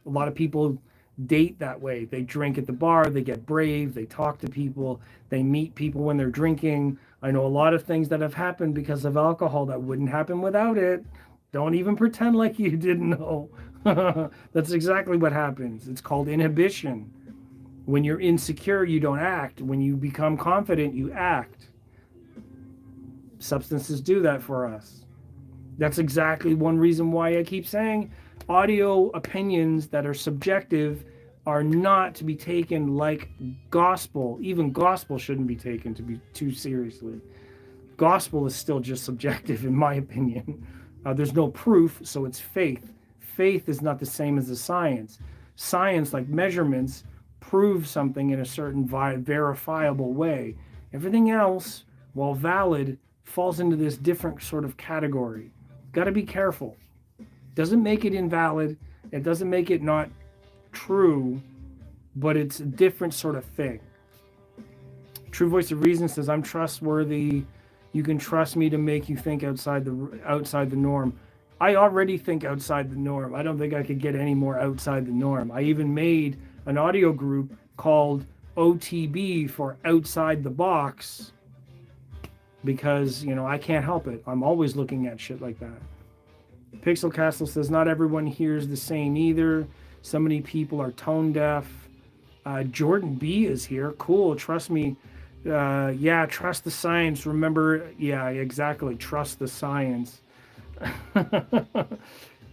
A lot of people date that way. They drink at the bar, they get brave, they talk to people, they meet people when they're drinking. I know a lot of things that have happened because of alcohol that wouldn't happen without it. Don't even pretend like you didn't know. That's exactly what happens. It's called inhibition. When you're insecure, you don't act. When you become confident, you act. Substances do that for us. That's exactly one reason why I keep saying audio opinions that are subjective are not to be taken like gospel. Even gospel shouldn't be taken to be too seriously. Gospel is still just subjective, in my opinion. There's no proof, so it's faith. Faith is not the same as the science. Science, like measurements, proves something in a certain verifiable way. Everything else, while valid, falls into this different sort of category. Got to be careful. Doesn't make it invalid. It doesn't make it not true, but it's a different sort of thing. True Voice of Reason says, I'm trustworthy. You can trust me to make you think outside the norm. I already think outside the norm. I don't think I could get any more outside the norm. I even made an audio group called OTB for Outside the Box because, I can't help it. I'm always looking at shit like that. Pixel Castle says, not everyone hears the same either. So many people are tone deaf. Jordan B is here. Cool. Trust me. Yeah, trust the science. Remember, yeah, exactly. Trust the science.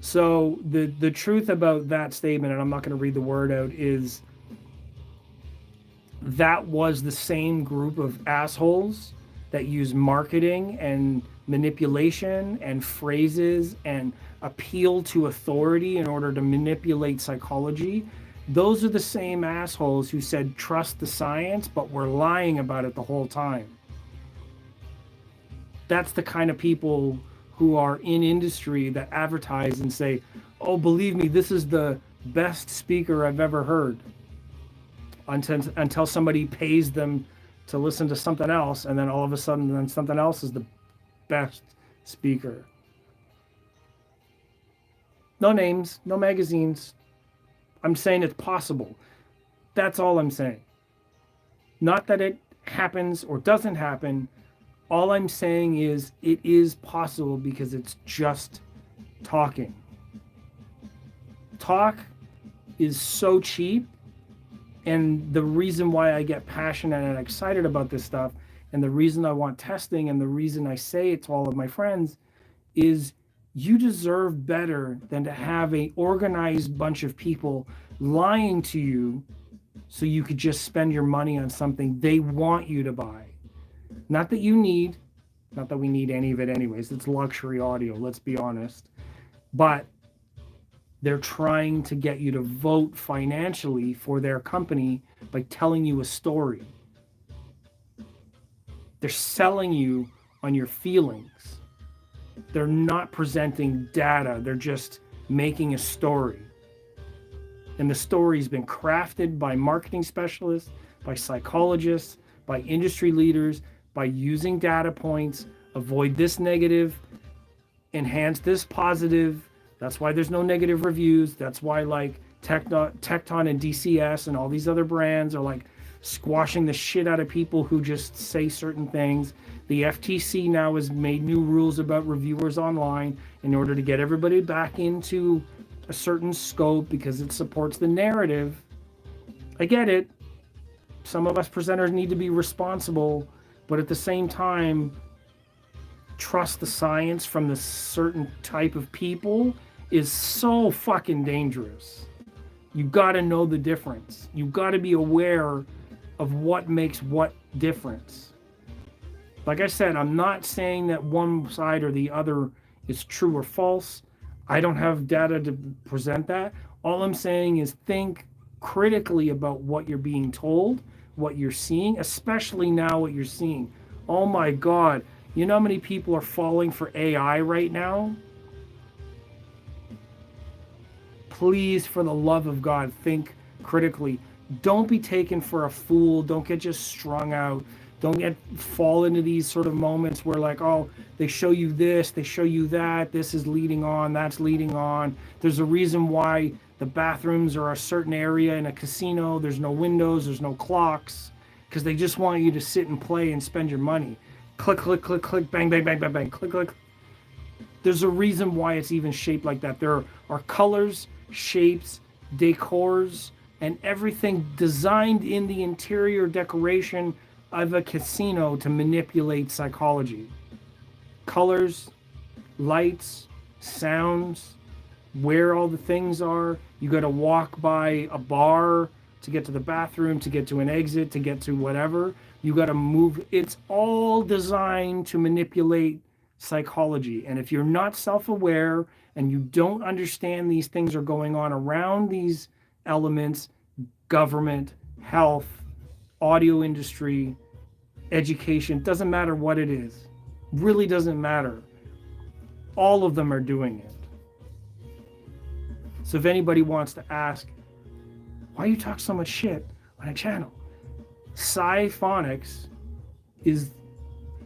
So the truth about that statement, and I'm not going to read the word out, is that was the same group of assholes that use marketing and manipulation and phrases and appeal to authority in order to manipulate psychology. Those are the same assholes who said trust the science, but were lying about it the whole time. That's the kind of people who are in industry that advertise and say, oh, believe me, this is the best speaker I've ever heard, until somebody pays them to listen to something else, and then all of a sudden then something else is the best speaker. No names, no magazines. I'm saying it's possible. That's all I'm saying. Not that it happens or doesn't happen. All I'm saying is it is possible because it's just talking. Talk is so cheap, and the reason why I get passionate and excited about this stuff, and the reason I want testing, and the reason I say it to all of my friends, is you deserve better than to have a organized bunch of people lying to you so you could just spend your money on something they want you to buy. Not that you need, not that we need any of it anyways. It's luxury audio, let's be honest. But they're trying to get you to vote financially for their company by telling you a story. They're selling you on your feelings. They're not presenting data. They're just making a story. And the story's been crafted by marketing specialists, by psychologists, by industry leaders, by using data points, avoid this negative, enhance this positive. That's why there's no negative reviews. That's why like Tecton and DCS and all these other brands are like squashing the shit out of people who just say certain things. The FTC now has made new rules about reviewers online in order to get everybody back into a certain scope because it supports the narrative. I get it. Some of us presenters need to be responsible, but at the same time, trust the science from the certain type of people is so fucking dangerous. You gotta know the difference. You gotta be aware of what makes what difference. Like I said, I'm not saying that one side or the other is true or false. I don't have data to present that. All I'm saying is think critically about what you're being told, what you're seeing, especially now what you're seeing. Oh my God. You know how many people are falling for AI right now? Please, for the love of God, think critically. Don't be taken for a fool. Don't get just strung out. Don't fall into these sort of moments where like, oh, they show you this, they show you that, this is leading on, that's leading on. There's a reason why the bathrooms are a certain area in a casino. There's no windows, there's no clocks, because they just want you to sit and play and spend your money. Click, click, click, click, bang, bang, bang, bang, bang, click, click. There's a reason why it's even shaped like that. There are colors, shapes, decors, and everything designed in the interior decoration of a casino to manipulate psychology. Colors, lights, sounds, where all the things are. You got to walk by a bar to get to the bathroom, to get to an exit, to get to whatever. You got to move. It's all designed to manipulate psychology. And if you're not self-aware and you don't understand these things are going on around these elements, government, health, audio industry, education, doesn't matter what it is. Really doesn't matter. All of them are doing it. So if anybody wants to ask, why you talk so much shit on a channel? Sciphonics is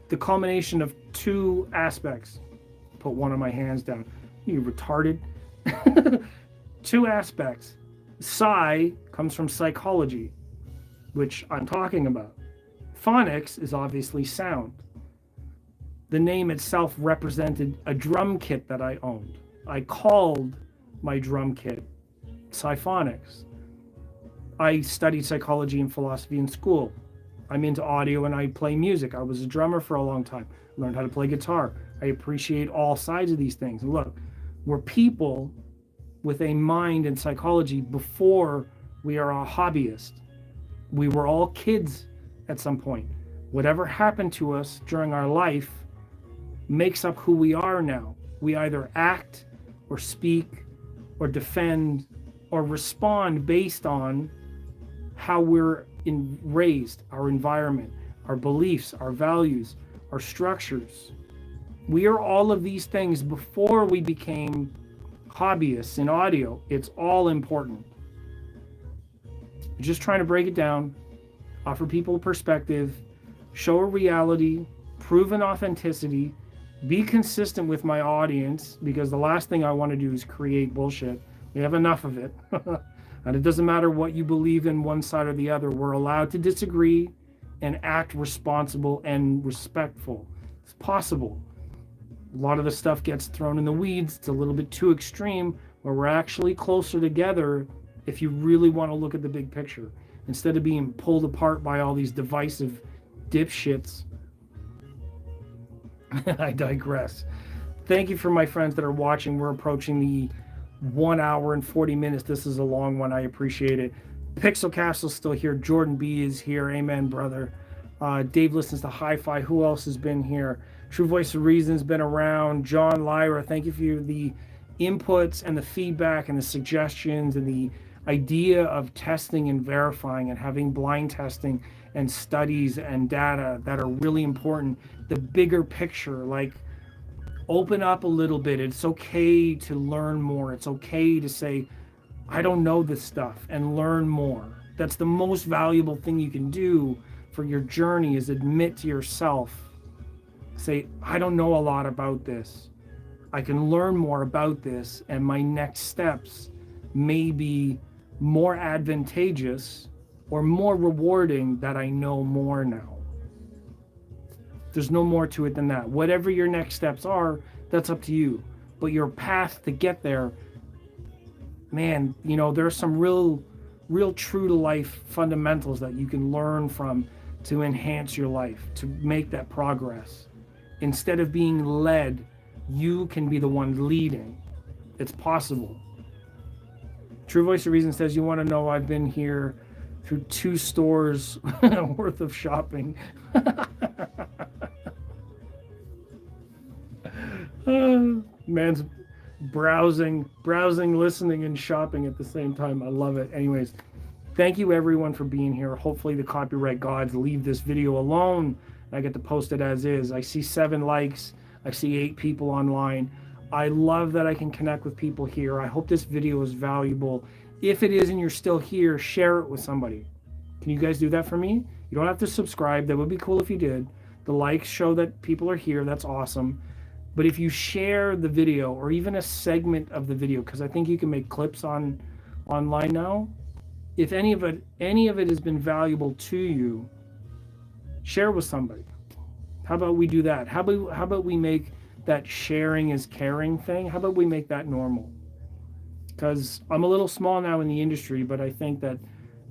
the culmination of two aspects. Put one of my hands down. You retarded. Two aspects. Psi comes from psychology, which I'm talking about. Phonics is obviously sound. The name itself represented a drum kit that I owned. I called my drum kit Sciphonics. I studied psychology and philosophy in school. I'm into audio and I play music. I was a drummer for a long time. Learned how to play guitar. I appreciate all sides of these things. And look, we're people with a mind in psychology before we are a hobbyist. We were all kids at some point. Whatever happened to us during our life makes up who we are now. We either act or speak or defend or respond based on how we're raised, our environment, our beliefs, our values, our structures. We are all of these things before we became hobbyists in audio. It's all important. Just trying to break it down, offer people a perspective, show a reality, prove an authenticity, be consistent with my audience, because the last thing I want to do is create bullshit. We have enough of it. And it doesn't matter what you believe in one side or the other. We're allowed to disagree and act responsible and respectful. It's possible. A lot of the stuff gets thrown in the weeds. It's a little bit too extreme, where we're actually closer together if you really want to look at the big picture, instead of being pulled apart by all these divisive dipshits. I digress. Thank you for my friends that are watching. We're approaching the 1 hour and 40 minutes. This is a long one. I appreciate it. Pixel Castle's still here. Jordan B is here. Amen, brother. Dave listens to Hi-Fi. Who else has been here? True Voice of Reason's been around. John Lyra, thank you for the inputs and the feedback and the suggestions and the idea of testing and verifying and having blind testing and studies and data that are really important. The bigger picture, like, open up a little bit. It's okay to learn more. It's okay to say, I don't know this stuff, and learn more. That's the most valuable thing you can do for your journey, is admit to yourself. Say, I don't know a lot about this. I can learn more about this, and my next steps may be more advantageous or more rewarding that I know more now. There's no more to it than that. Whatever your next steps are, that's up to you. But your path to get there, man, you know, there are some real true to life fundamentals that you can learn from to enhance your life, to make that progress. Instead of being led, you can be the one leading. It's possible. True Voice of Reason says, you want to know, I've been here through 2 stores worth of shopping. Man's browsing, listening, and shopping at the same time. I love it. Anyways, thank you everyone for being here. Hopefully the copyright gods leave this video alone. I get to post it as is. I see 7 likes. I see 8 people online. I love that I can connect with people here. I hope this video is valuable. If it is and you're still here, share it with somebody. Can you guys do that for me? You don't have to subscribe. That would be cool if you did. The likes show that people are here. That's awesome. But if you share the video, or even a segment of the video, because I think you can make clips online now. If any of it has been valuable to you, share with somebody. How about we do that? How about we make that sharing is caring thing? How about we make that normal? Because I'm a little small now in the industry, but I think that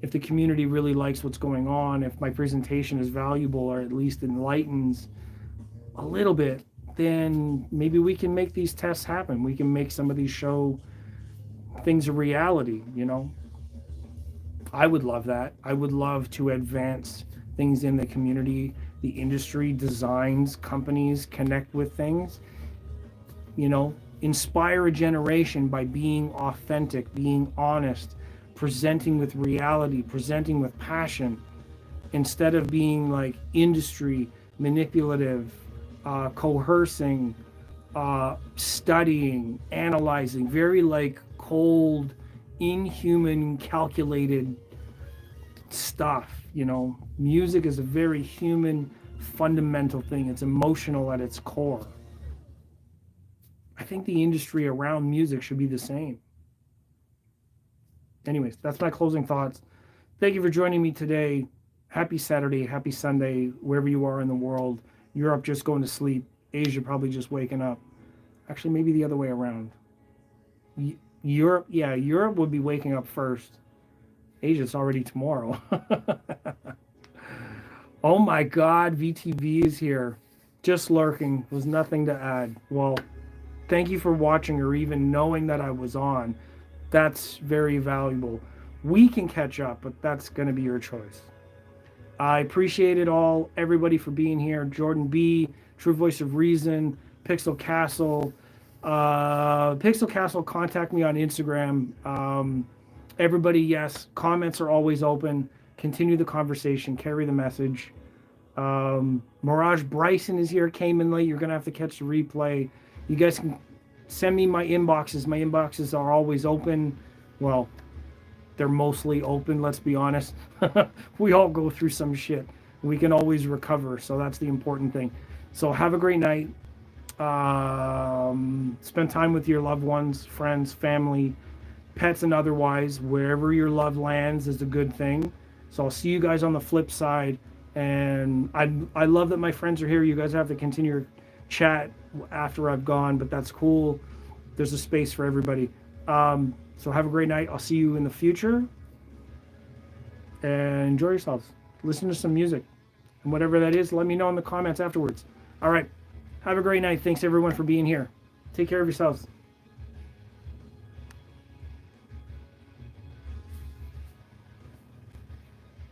if the community really likes what's going on, if my presentation is valuable or at least enlightens a little bit, then maybe we can make these tests happen. We can make some of these show things a reality, you know? I would love that. I would love to advance things in the community, the industry, designs, companies, connect with things, you know, inspire a generation by being authentic, being honest, presenting with reality, presenting with passion, instead of being like industry, manipulative, coercing, studying, analyzing, very like cold, inhuman, calculated stuff. You know, music is a very human, fundamental thing. It's emotional at its core. I think the industry around music should be the same. Anyways, that's my closing thoughts. Thank you for joining me today. Happy Saturday, happy Sunday, wherever you are in the world. Europe just going to sleep. Asia probably just waking up. Actually, maybe the other way around. Europe would be waking up first. Asia's already tomorrow. Oh my God, VTV is here. Just lurking. Was nothing to add. Well, thank you for watching or even knowing that I was on. That's very valuable. We can catch up, but that's going to be your choice. I appreciate it all, everybody, for being here. Jordan B, True Voice of Reason, Pixel Castle. Pixel Castle, contact me on Instagram. Everybody, yes, comments are always open. Continue the conversation, carry the message. Mirage Bryson is here, came in late. You're going to have to catch the replay. You guys can send me my inboxes. My inboxes are always open. Well, they're mostly open, let's be honest. We all go through some shit. We can always recover, so that's the important thing. So have a great night. Spend time with your loved ones, friends, family, pets, and otherwise. Wherever your love lands is a good thing. So I'll see you guys on the flip side. And I love that my friends are here. You guys have to continue your chat after I've gone, but that's cool. There's a space for everybody. So have a great night. I'll see you in the future. And enjoy yourselves. Listen to some music. And whatever that is, let me know in the comments afterwards. All right. Have a great night. Thanks everyone for being here. Take care of yourselves.